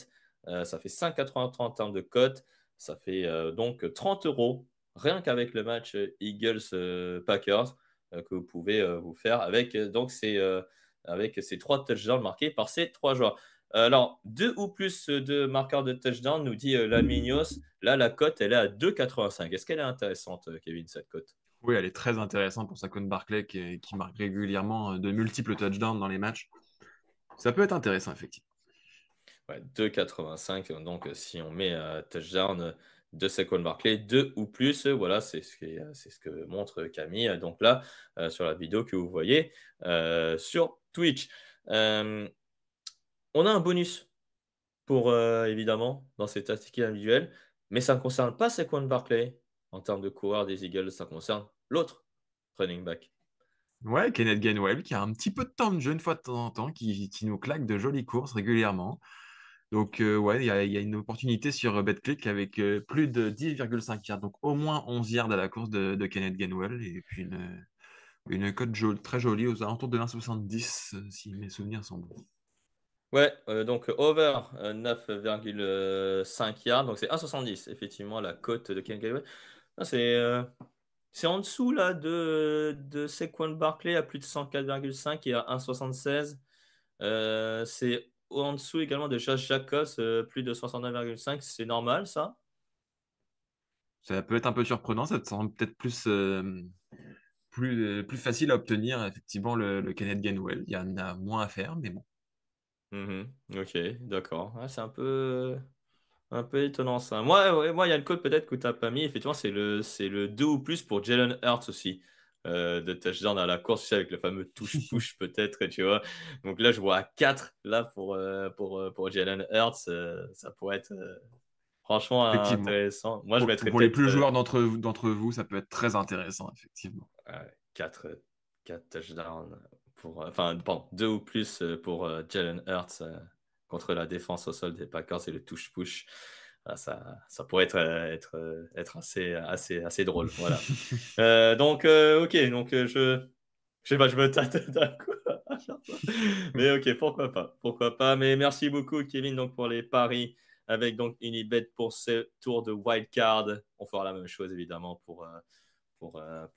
A: ça fait 5,83 en termes de cote, ça fait donc 30 euros, rien qu'avec le match Eagles-Packers, que vous pouvez vous faire avec ces trois touchdowns marqués par ces trois joueurs. Alors, deux ou plus de marqueurs de touchdown, nous dit Laminios. Là, la cote, elle est à 2,85. Est-ce qu'elle est intéressante, Kevin, cette cote?
B: Oui, elle est très intéressante pour Saquon Barkley qui marque régulièrement de multiples touchdowns dans les matchs. Ça peut être intéressant, effectivement.
A: Ouais, 2,85. Donc, si on met touchdown de Saquon Barkley, 2 ou plus, voilà, c'est ce que montre Camille. Donc là, sur la vidéo que vous voyez sur Twitch. Euh, on a un bonus pour, évidemment, dans ces statistiques individuelles, mais ça ne concerne pas Saquon Barkley en termes de coureur des Eagles, ça concerne l'autre running back.
B: Ouais, Kenneth Gainwell, qui a un petit peu de temps de jeu une fois de temps en temps, qui nous claque de jolies courses régulièrement. Donc, ouais, il y a une opportunité sur BetClick avec plus de 10,5 yards. Donc, au moins 11 yards à la course de Kenneth Gainwell. Et puis, une cote très jolie aux alentours de 1,70, si mes souvenirs sont bons.
A: Ouais, donc over 9,5 yards, donc c'est 1,70 effectivement la cote de Ken Gainwell. Ah, c'est en dessous là de Saquon Barkley à plus de 104,5 et à 1,76. C'est en dessous également de Josh Jacobs, plus de 69,5. C'est normal ça?
B: Ça peut être un peu surprenant, ça te semble peut-être plus facile à obtenir, effectivement, le Kenneth Gainwell. Il y en a moins à faire, mais bon.
A: Mhm. Ok, d'accord. Ah, c'est un peu étonnant ça. Moi, ouais, il y a le code peut-être que tu n'as pas mis. Effectivement, c'est le 2 ou plus pour Jalen Hurts aussi. De touchdown à la course, tu sais, avec le fameux touche-push peut-être, tu vois. Donc là, je vois à 4 là pour Jalen Hurts. Ça pourrait être franchement
B: Effectivement.
A: intéressant. Moi, je mettrais
B: Pour les
A: peut-être
B: plus joueurs d'entre vous, ça peut être très intéressant, effectivement.
A: 4 touchdowns enfin, pardon, 2 ou plus pour Jalen Hurts contre la défense au sol des Packers et le touche-push. Ah, ça pourrait être assez drôle. Voilà. Ok. Donc, je sais pas, je me tâte d'un coup à faire ça. Mais ok, pourquoi pas. Pourquoi pas. Mais merci beaucoup, Kevin, donc, pour les paris avec donc Unibet pour ce tour de wildcard. On fera la même chose, évidemment, pour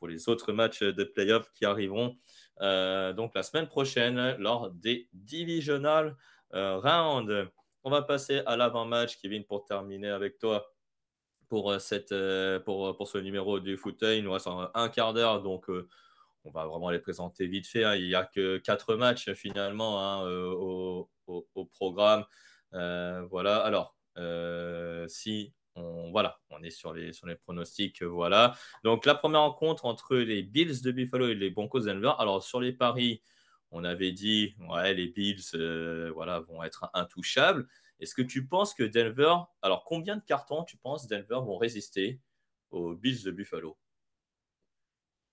A: les autres matchs de playoffs qui arriveront donc la semaine prochaine lors des divisional rounds. On va passer à l'avant-match, Kevin, pour terminer avec toi pour ce numéro du fauteuil. Il nous reste un quart d'heure, donc on va vraiment les présenter vite fait, hein. Il n'y a que 4 matchs finalement, hein, au programme. Voilà. Alors, si on est sur les pronostics, voilà. Donc, la première rencontre entre les Bills de Buffalo et les Broncos de Denver. Alors, sur les paris, on avait dit, ouais, les Bills, voilà, vont être intouchables. Est-ce que tu penses que Denver, alors combien de cartons tu penses Denver vont résister aux Bills de Buffalo?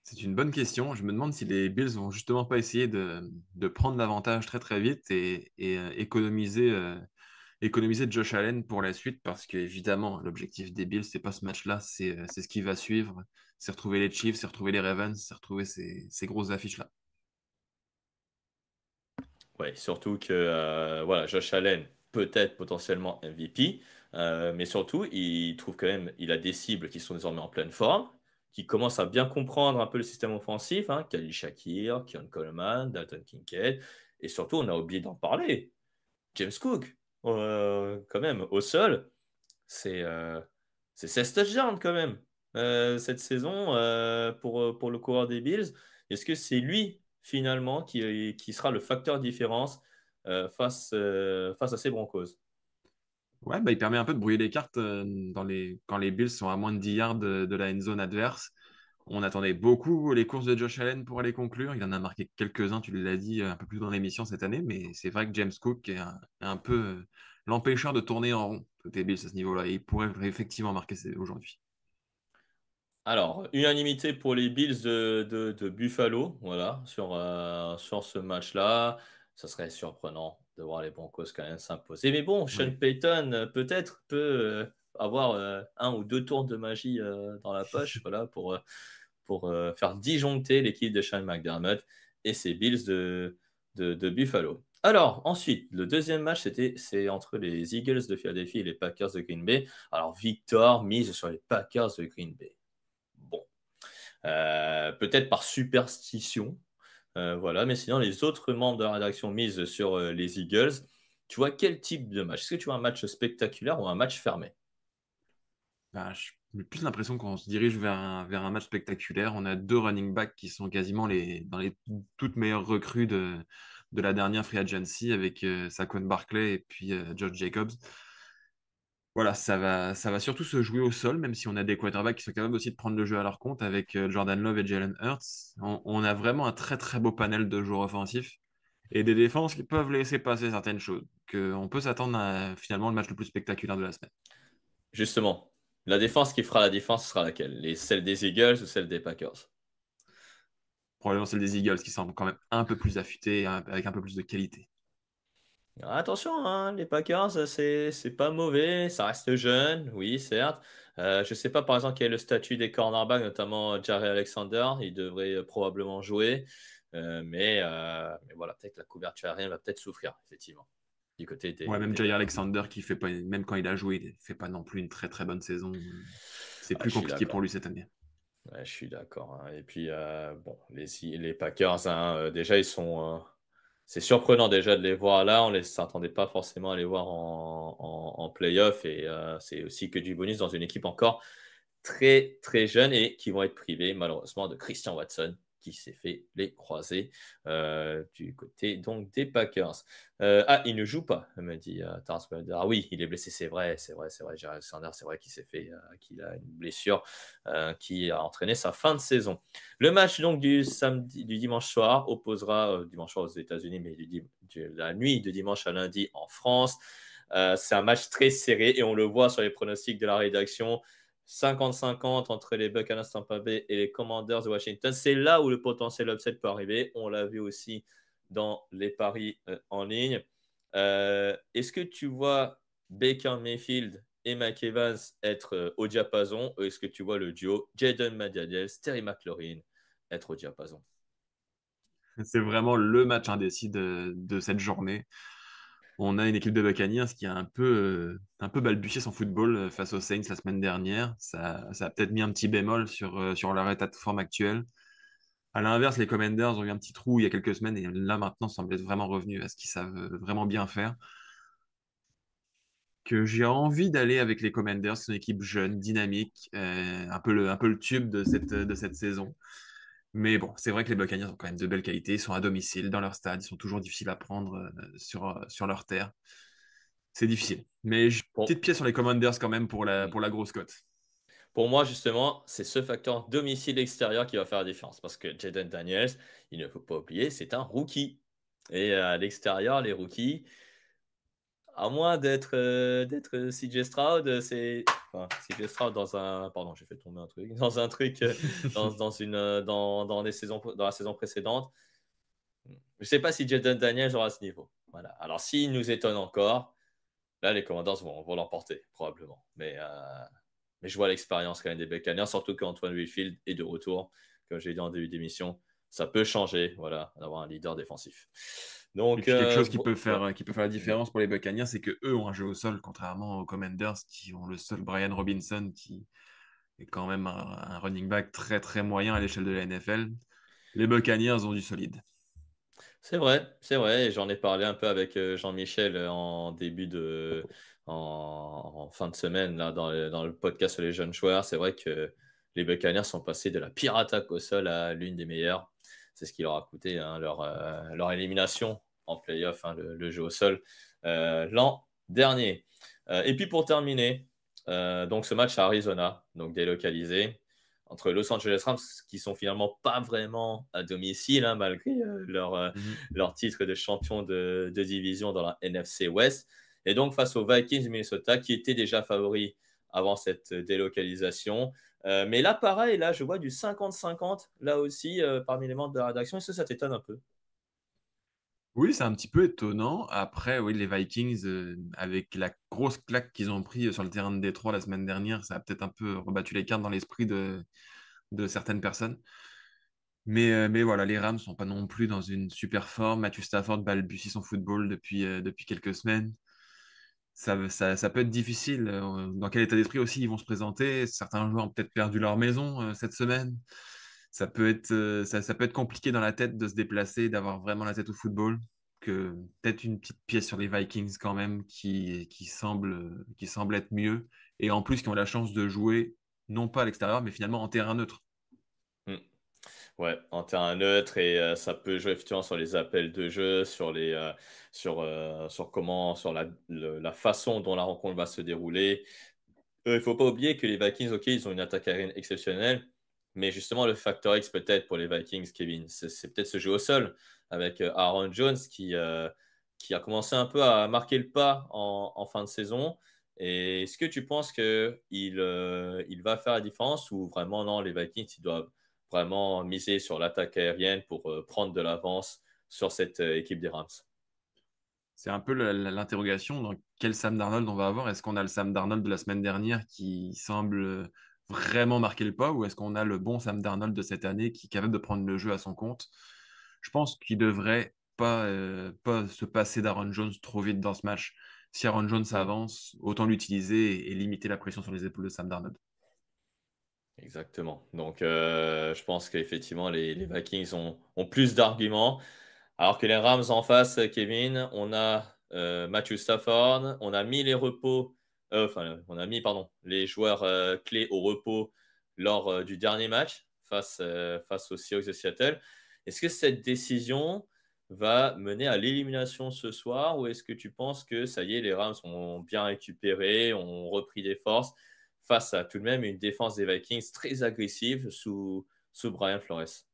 B: C'est une bonne question. Je me demande si les Bills vont justement pas essayer de prendre l'avantage très très vite et économiser Josh Allen pour la suite parce qu'évidemment, l'objectif des Bills, c'est pas ce match-là, c'est ce qui va suivre. C'est retrouver les Chiefs, c'est retrouver les Ravens, c'est retrouver ces grosses affiches-là.
A: Ouais, surtout que voilà, Josh Allen peut être potentiellement MVP. Mais surtout, il trouve quand même, il a des cibles qui sont désormais en pleine forme, qui commencent à bien comprendre un peu le système offensif, hein, Khalil Shakir, Keon Coleman, Dalton Kincaid, et surtout, on a oublié d'en parler, James Cook, quand même, au sol, c'est euh, c'est 16 touchdowns quand même cette saison pour le coureur des Bills. Est-ce que c'est lui finalement qui sera le facteur différence face à ces Broncos?
B: Ouais, bah, il permet un peu de brouiller les cartes quand les Bills sont à moins de 10 yards de la end zone adverse. On attendait beaucoup les courses de Josh Allen pour les conclure. Il en a marqué quelques-uns, tu l'as dit, un peu plus dans l'émission cette année, mais c'est vrai que James Cook est un peu l'empêcheur de tourner en rond côté Bills à ce niveau-là. Et il pourrait effectivement marquer aujourd'hui.
A: Alors, unanimité pour les Bills de Buffalo, voilà, sur ce match-là. Ça serait surprenant de voir les Broncos quand même s'imposer. Mais bon, Sean
B: Oui.
A: Payton peut-être peut avoir un ou deux tours de magie dans la poche, voilà, pour faire disjoncter l'équipe de Sean McDermott et ses Bills de Buffalo. Alors, ensuite, le deuxième match, c'est entre les Eagles de Philadelphie et les Packers de Green Bay. Alors, Victor mise sur les Packers de Green Bay. Bon, peut-être par superstition, voilà, mais sinon, les autres membres de la rédaction misent sur les Eagles. Tu vois quel type de match? Est-ce que tu vois un match spectaculaire ou un match fermé?
B: Bah, j'ai plus l'impression qu'on se dirige vers un match spectaculaire. On a deux running backs qui sont quasiment dans les toutes meilleures recrues de la dernière free agency avec Saquon Barkley et puis Josh Jacobs. Voilà, ça va surtout se jouer au sol, même si on a des quarterbacks qui sont capables aussi de prendre le jeu à leur compte avec Jordan Love et Jalen Hurts. On a vraiment un très très beau panel de joueurs offensifs et des défenses qui peuvent laisser passer certaines choses. On peut s'attendre à finalement le match le plus spectaculaire de la semaine.
A: Justement, la défense qui fera la différence sera laquelle? Celle des Eagles ou celle des Packers?
B: Probablement celle des Eagles qui semble quand même un peu plus affûtée, avec un peu plus de qualité.
A: Attention, hein, les Packers, c'est pas mauvais, ça reste jeune, oui, certes. Je sais pas, par exemple, quel est le statut des cornerbacks, notamment Jared Alexander. Il devrait probablement jouer. Mais voilà, peut-être que la couverture aérienne va peut-être souffrir, effectivement, du côté
B: Ouais, même
A: des
B: Jair
A: Packers.
B: Alexander qui fait pas, même quand il a joué, il fait pas non plus une très très bonne saison. C'est
A: Ah,
B: plus
A: je suis
B: compliqué pour
A: d'accord.
B: lui cette année.
A: Ouais, je suis d'accord, hein. Et puis, bon, les Packers, hein, déjà, c'est surprenant déjà de les voir là. On ne s'attendait pas forcément à les voir en playoff. Et c'est aussi que du bonus dans une équipe encore très, très jeune et qui vont être privés, malheureusement, de Christian Watson, qui s'est fait les croiser du côté donc des Packers. Il ne joue pas, me dit Tars Wilder. Ah oui, il est blessé, c'est vrai. Jared Alexander, c'est vrai qu'il a une blessure qui a entraîné sa fin de saison. Le match donc du dimanche soir opposera dimanche soir aux États-Unis, mais la nuit de dimanche à lundi en France. C'est un match très serré et on le voit sur les pronostics de la rédaction. 50-50 entre les Buccaneers Tampa Bay et les Commanders de Washington. C'est là où le potentiel upset peut arriver. On l'a vu aussi dans les paris en ligne. Est-ce que tu vois Baker Mayfield et Mike Evans être au diapason ou est-ce que tu vois le duo Jaden McDaniels, Terry McLaurin être au diapason?
B: C'est vraiment le match indécis de cette journée. On a une équipe de Buccaneers qui a un peu balbutié son football face aux Saints la semaine dernière. Ça a peut-être mis un petit bémol sur leur état de forme actuel. À l'inverse, les Commanders ont eu un petit trou il y a quelques semaines et là maintenant semblent être vraiment revenus à ce qu'ils savent vraiment bien faire. Que j'ai envie d'aller avec les Commanders, c'est une équipe jeune, dynamique, un peu le tube de cette saison. Mais bon, c'est vrai que les Buccaneers ont quand même de belles qualités, ils sont à domicile, dans leur stade, ils sont toujours difficiles à prendre sur leur terre. C'est difficile. Mais
A: Bon,
B: petite pièce sur les Commanders quand même pour la grosse cote.
A: pour moi, justement, c'est ce facteur domicile extérieur qui va faire la différence. Parce que Jaden Daniels, il ne faut pas oublier, c'est un rookie. Et à l'extérieur, les rookies, à moins d'être CJ Stroud, c'est enfin, CJ Stroud dans un pardon, j'ai fait tomber un truc dans un truc dans dans la saison précédente. Je sais pas si Jaden Daniels aura ce niveau. Voilà. Alors s'il nous étonne encore, là les Commanders vont l'emporter probablement. Mais je vois l'expérience quand même des Buccaneers, surtout qu'Antoine Wilfield est de retour, comme j'ai dit en début d'émission. ça peut changer, voilà, d'avoir un leader défensif.
B: Et
A: Donc,
B: puis quelque chose
A: ouais.
B: qui peut faire la différence pour les Buccaneers, c'est que eux ont un jeu au sol, contrairement aux Commanders qui ont le seul Brian Robinson qui est quand même un running back très très moyen à l'échelle de la NFL. Les Buccaneers ont du solide.
A: C'est vrai, et j'en ai parlé un peu avec Jean-Michel en fin de semaine là, dans le podcast sur les jeunes joueurs. C'est vrai que les Buccaneers sont passés de la pire attaque au sol à l'une des meilleures. C'est ce qui leur a coûté hein, leur élimination en playoff, hein, le jeu au sol l'an dernier. Et puis pour terminer, donc ce match à Arizona, donc délocalisé entre Los Angeles Rams, qui sont finalement pas vraiment à domicile, hein, malgré
B: Mhm.
A: leur titre de champion de division dans la NFC West. Et donc face aux Vikings du Minnesota, qui étaient déjà favoris avant cette délocalisation. Mais là, pareil, là, je vois du 50-50, là aussi, parmi les membres de la rédaction. Est-ce que ça t'étonne un peu?
B: Oui, c'est un petit peu étonnant. Après, oui, les Vikings, avec la grosse claque qu'ils ont pris sur le terrain de Détroit la semaine dernière, ça a peut-être un peu rebattu les cartes dans l'esprit de certaines personnes. Mais voilà, les Rams sont pas non plus dans une super forme. Matthew Stafford balbutie son football depuis quelques semaines. Ça peut être difficile. Dans quel état d'esprit aussi ils vont se présenter? Certains joueurs ont peut-être perdu leur maison cette semaine. Ça peut être compliqué dans la tête de se déplacer, d'avoir vraiment la tête au football. Que peut-être une petite pièce sur les Vikings quand même qui semble être mieux. Et en plus, qui ont la chance de jouer non pas à l'extérieur, mais finalement en terrain neutre.
A: Hmm. Ouais, en terrain neutre et ça peut jouer effectivement sur les appels de jeu, sur comment, sur la façon dont la rencontre va se dérouler. Il ne faut pas oublier que les Vikings, ok, ils ont une attaque aérienne exceptionnelle, mais justement, le facteur X peut-être pour les Vikings, Kevin, c'est peut-être ce jeu au sol avec Aaron Jones qui a commencé un peu à marquer le pas en fin de saison. Et est-ce que tu penses qu'il va faire la différence ou vraiment non, les Vikings, ils doivent vraiment miser sur l'attaque aérienne pour prendre de l'avance sur cette équipe des Rams?
B: C'est un peu l'interrogation dans quel Sam Darnold on va avoir. Est-ce qu'on a le Sam Darnold de la semaine dernière qui semble vraiment marquer le pas ou est-ce qu'on a le bon Sam Darnold de cette année qui est capable de prendre le jeu à son compte? Je pense qu'il devrait pas se passer d'Aaron Jones trop vite dans ce match. Si Aaron Jones
A: Hmm.
B: avance, autant l'utiliser et limiter la pression sur les épaules de Sam Darnold.
A: Exactement. Donc, je pense qu'effectivement, les Vikings ont plus d'arguments. Alors que les Rams en face, Kevin, on a Matthew Stafford, on a mis les repos, on a mis, pardon, les joueurs clés au repos lors du dernier match face aux Seahawks de Seattle. Est-ce que cette décision va mener à l'élimination ce soir ou est-ce que tu penses que ça y est, les Rams ont bien récupéré, ont repris des forces face à tout de même une défense des Vikings très agressive sous Brian Flores?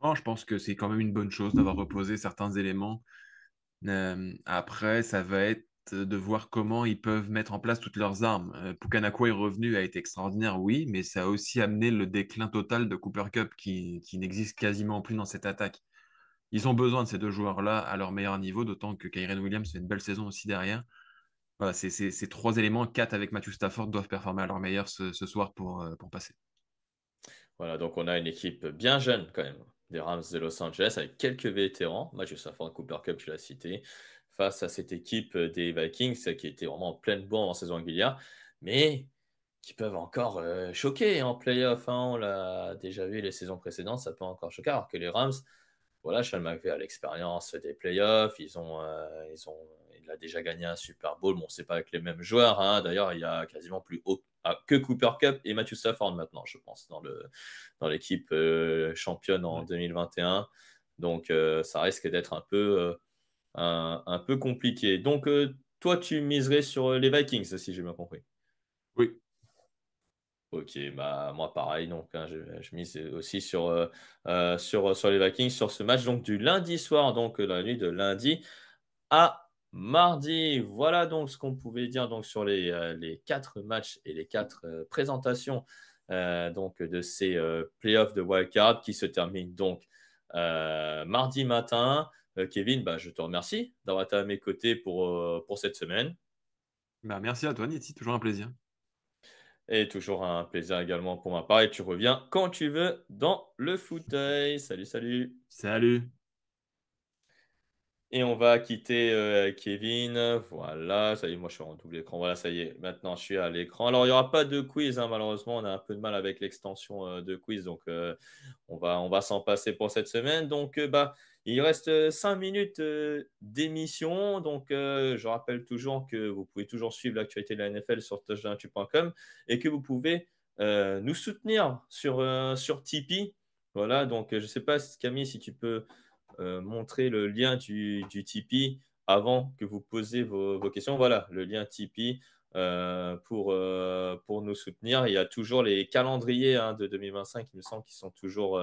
B: Non, je pense que c'est quand même une bonne chose d'avoir reposé certains éléments. Après, ça va être de voir comment ils peuvent mettre en place toutes leurs armes. Pukanakwa est revenu, a été extraordinaire, oui, mais ça a aussi amené le déclin total de Cooper Kupp qui n'existe quasiment plus dans cette attaque. Ils ont besoin de ces deux joueurs-là à leur meilleur niveau, d'autant que Kyren Williams fait une belle saison aussi derrière. Voilà, ces trois éléments, quatre avec Matthew Stafford, doivent performer à leur meilleur ce soir pour passer.
A: Voilà, donc on a une équipe bien jeune quand même des Rams de Los Angeles avec quelques vétérans. Matthew Stafford, Cooper Kupp, tu l'as cité, face à cette équipe des Vikings qui était vraiment en pleine bourre en saison régulière, mais qui peuvent encore choquer en playoff, hein. On l'a déjà vu les saisons précédentes, ça peut encore choquer. Alors que les Rams, voilà, Sean McVay a l'expérience des playoffs. Il a déjà gagné un Super Bowl. Bon, c'est pas avec les mêmes joueurs, hein. D'ailleurs, il y a quasiment que Cooper Cup et Matthew Stafford maintenant, je pense, dans l'équipe championne en
B: Ouais.
A: 2021. Donc, ça risque d'être un peu compliqué. Donc, toi, tu miserais sur les Vikings, si j'ai bien compris.
B: Oui,
A: Ok, bah moi pareil, donc hein, je mise aussi sur les Vikings sur ce match donc du lundi soir, donc dans la nuit de lundi à mardi. Voilà donc ce qu'on pouvait dire donc sur les quatre matchs et les quatre présentations donc de ces playoffs de wildcard qui se terminent donc mardi matin. Kevin, bah, je te remercie d'avoir été à mes côtés pour cette semaine.
B: bah, merci à toi, Niti, toujours un plaisir.
A: Et toujours un plaisir également pour ma part. Et tu reviens quand tu veux dans le fauteuil. Salut, salut.
B: Salut!
A: Et on va quitter Kevin. Voilà, ça y est, moi je suis en double écran. Voilà, ça y est, maintenant je suis à l'écran. Alors, il n'y aura pas de quiz, hein, malheureusement. On a un peu de mal avec l'extension de quiz. Donc, on va s'en passer pour cette semaine. Donc, il reste 5 minutes d'émission. Donc, je rappelle toujours que vous pouvez toujours suivre l'actualité de la NFL sur touchdownactu.com et que vous pouvez nous soutenir sur Tipeee. Voilà, donc je ne sais pas, Camille, si tu peux montrer le lien du Tipeee avant que vous posiez vos questions. Voilà, le lien Tipeee pour nous soutenir. Il y a toujours les calendriers de 2025, il me semble, qui sont toujours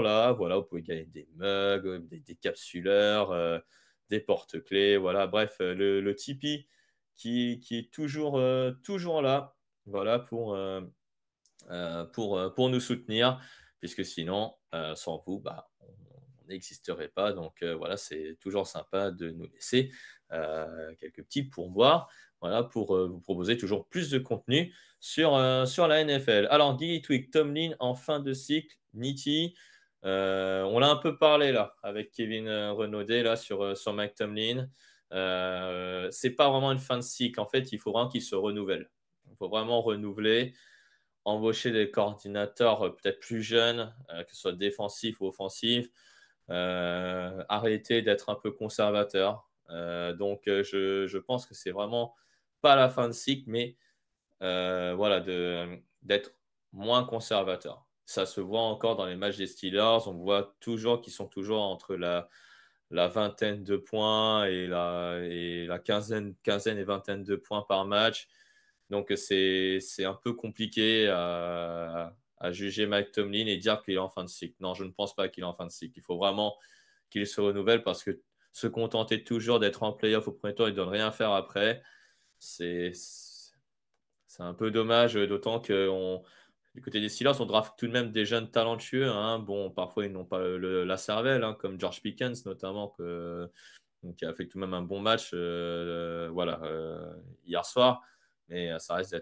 A: là. Voilà, vous pouvez gagner des mugs, des capsuleurs, des porte-clés. Voilà, bref, le Tipeee qui est toujours là. Voilà, pour nous soutenir, puisque sinon, sans vous, on n'existerait pas. Donc voilà, c'est toujours sympa de nous laisser quelques petits pourboires, voilà, pour vous proposer toujours plus de contenu sur la NFL. Alors, Guy Twig, Tomlin en fin de cycle, Nitti. On l'a un peu parlé là avec Kevin Renaudet là sur Mike Tomlin. C'est pas vraiment une fin de cycle. En fait, il faut vraiment qu'il se renouvelle. Il faut vraiment renouveler, embaucher des coordinateurs peut-être plus jeunes, que ce soit défensifs ou offensifs, arrêter d'être un peu conservateur. Donc, je pense que c'est vraiment pas la fin de cycle, mais voilà, d'être moins conservateur. Ça se voit encore dans les matchs des Steelers. On voit toujours qu'ils sont toujours entre la vingtaine de points et la quinzaine et vingtaine de points par match. Donc, c'est un peu compliqué à juger Mike Tomlin et dire qu'il est en fin de cycle. Non, je ne pense pas qu'il est en fin de cycle. Il faut vraiment qu'il se renouvelle parce que se contenter toujours d'être en playoff au premier tour et de ne rien faire après, c'est un peu dommage, d'autant que du côté des Steelers, on draft tout de même des jeunes talentueux, hein. Bon, parfois, ils n'ont pas la cervelle, hein, comme George Pickens notamment, qui a fait tout de même un bon match voilà, hier soir. Mais ça reste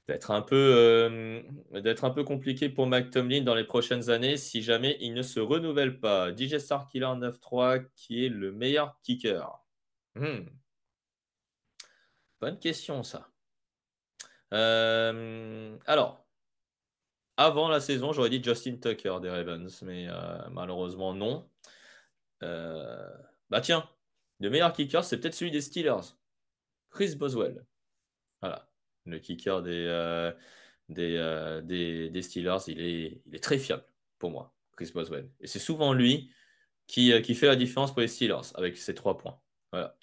A: d'être un peu compliqué pour Mike Tomlin dans les prochaines années si jamais il ne se renouvelle pas. DJ Star Killer 9-3, qui est le meilleur kicker? Hmm, Bonne question, ça. Alors, avant la saison, j'aurais dit Justin Tucker des Ravens, mais malheureusement, non. Euh, Bah tiens, le meilleur kicker, c'est peut-être celui des Steelers, Chris Boswell. Voilà, le kicker des Steelers, il est très fiable pour moi, Chris Boswell. Et c'est souvent lui qui fait la différence pour les Steelers avec ses 3 points. Voilà.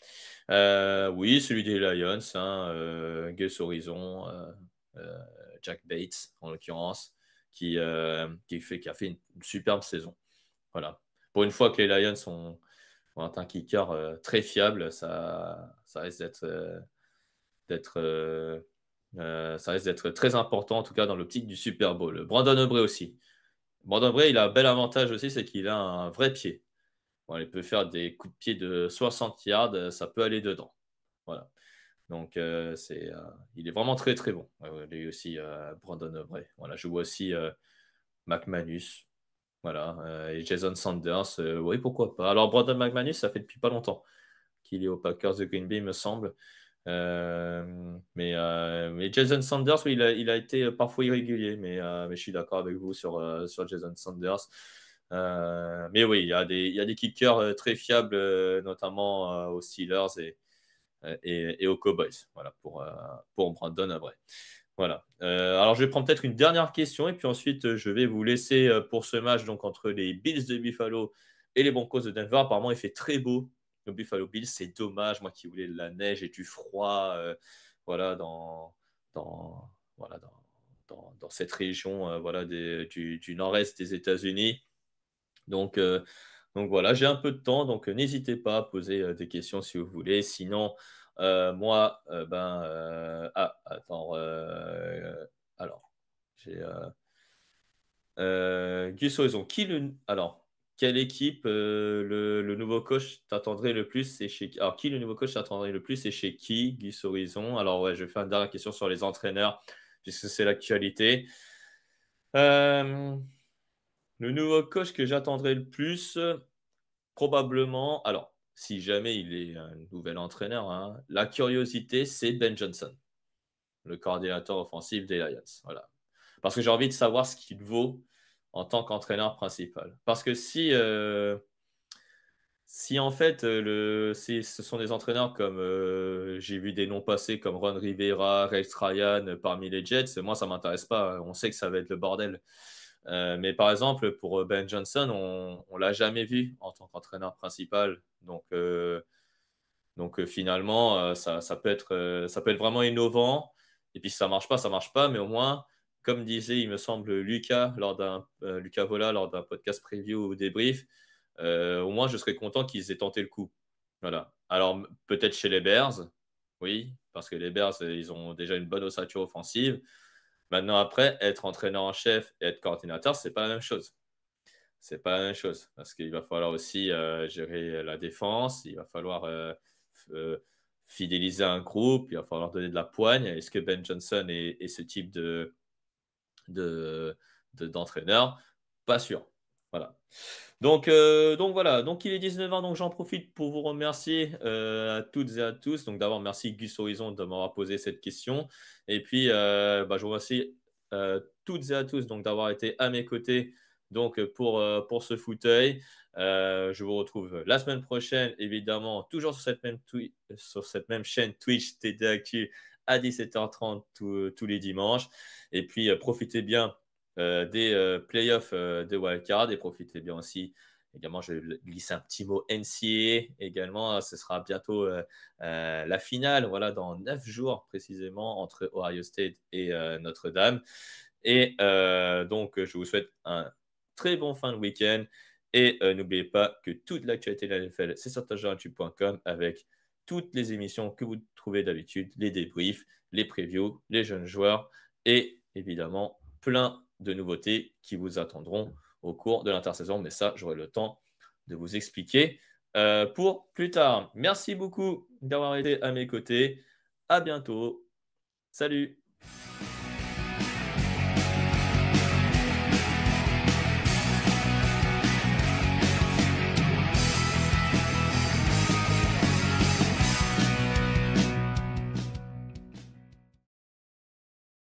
A: Oui, celui des Lions, hein, Gus Horizon, euh, Jack Bates en l'occurrence, qui a fait une superbe saison. Voilà. Pour une fois que les Lions ont un kicker très fiable, ça risque d'être très important, en tout cas dans l'optique du Super Bowl. Brandon Aubrey aussi. Brandon Aubrey, il a un bel avantage aussi, c'est qu'il a un vrai pied. Bon, il peut faire des coups de pied de 60 yards, ça peut aller dedans. Voilà. Donc, il est vraiment très, très bon. Lui aussi, Brandon Aubrey. Voilà, je vois aussi McManus. Voilà. Et Jason Sanders. Oui, pourquoi pas. Alors, Brandon McManus, ça fait depuis pas longtemps qu'il est aux Packers de Green Bay, il me semble. Mais Jason Sanders, oui, il a été parfois irrégulier, mais je suis d'accord avec vous sur Jason Sanders. Mais oui, il y a des kickers très fiables, notamment aux Steelers et aux Cowboys. Voilà, pour Brandon Aubrey. Voilà. Alors, je vais prendre peut-être une dernière question et puis ensuite, je vais vous laisser pour ce match donc, entre les Bills de Buffalo et les Broncos de Denver. Apparemment, il fait très beau au Buffalo Bills. C'est dommage, moi qui voulais de la neige et du froid voilà, voilà, dans cette région voilà, du nord-est des États-Unis. Donc, euh, donc voilà, j'ai un peu de temps, donc n'hésitez pas à poser des questions si vous voulez. Sinon, moi, attends. Alors, j'ai Gus Horizon. Alors, quelle équipe le nouveau coach t'attendrait le plus et chez qui? Alors, qui le nouveau coach t'attendrait le plus et chez qui, Gus Horizon? Alors, ouais, je vais faire une dernière question sur les entraîneurs, puisque c'est l'actualité. Euh, le nouveau coach que j'attendrai le plus, probablement. Alors, si jamais il est un nouvel entraîneur, hein, la curiosité, c'est Ben Johnson, le coordinateur offensif des Lions. Voilà. Parce que j'ai envie de savoir ce qu'il vaut en tant qu'entraîneur principal. Parce que si en fait, si ce sont des entraîneurs comme j'ai vu des noms passer comme Ron Rivera, Rex Ryan parmi les Jets, moi ça m'intéresse pas. On sait que ça va être le bordel. Mais par exemple, pour Ben Johnson, on l'a jamais vu en tant qu'entraîneur principal. Donc finalement, ça peut être vraiment innovant. Et puis si ça marche pas, ça marche pas. Mais au moins, comme disait, il me semble, Lucas Vola lors d'un podcast preview ou débrief, au moins je serais content qu'ils aient tenté le coup. Voilà. Alors peut-être chez les Bears, oui, parce que les Bears, ils ont déjà une bonne ossature offensive. Maintenant, après, être entraîneur en chef et être coordinateur, c'est pas la même chose. C'est pas la même chose parce qu'il va falloir aussi gérer la défense, il va falloir euh, fidéliser un groupe, il va falloir donner de la poigne. Est-ce que Ben Johnson est ce type de, d'entraîneur? Pas sûr. Voilà. Donc voilà, donc il est 19h, donc j'en profite pour vous remercier à toutes et à tous. Donc d'abord, merci Gus Horizon de m'avoir posé cette question. Et puis, je vous remercie toutes et à tous donc, d'avoir été à mes côtés donc, pour ce fauteuil. Je vous retrouve la semaine prochaine, évidemment, toujours sur cette même chaîne Twitch TD Actu à 17h30 tous les dimanches. Et puis, profitez bien des playoffs de Wildcard et profitez bien aussi. Également, je glisse un petit mot NCAA également. Ce sera bientôt la finale, voilà, dans 9 jours précisément, entre Ohio State et Notre-Dame. Et donc, je vous souhaite un très bon fin de week-end. Et n'oubliez pas que toute l'actualité de la NFL, c'est sur touchdownactu.com avec toutes les émissions que vous trouvez d'habitude, les débriefs, les previews, les jeunes joueurs et évidemment plein de nouveautés qui vous attendront au cours de l'intersaison. Mais ça, j'aurai le temps de vous expliquer pour plus tard. Merci beaucoup d'avoir été à mes côtés. À bientôt. Salut.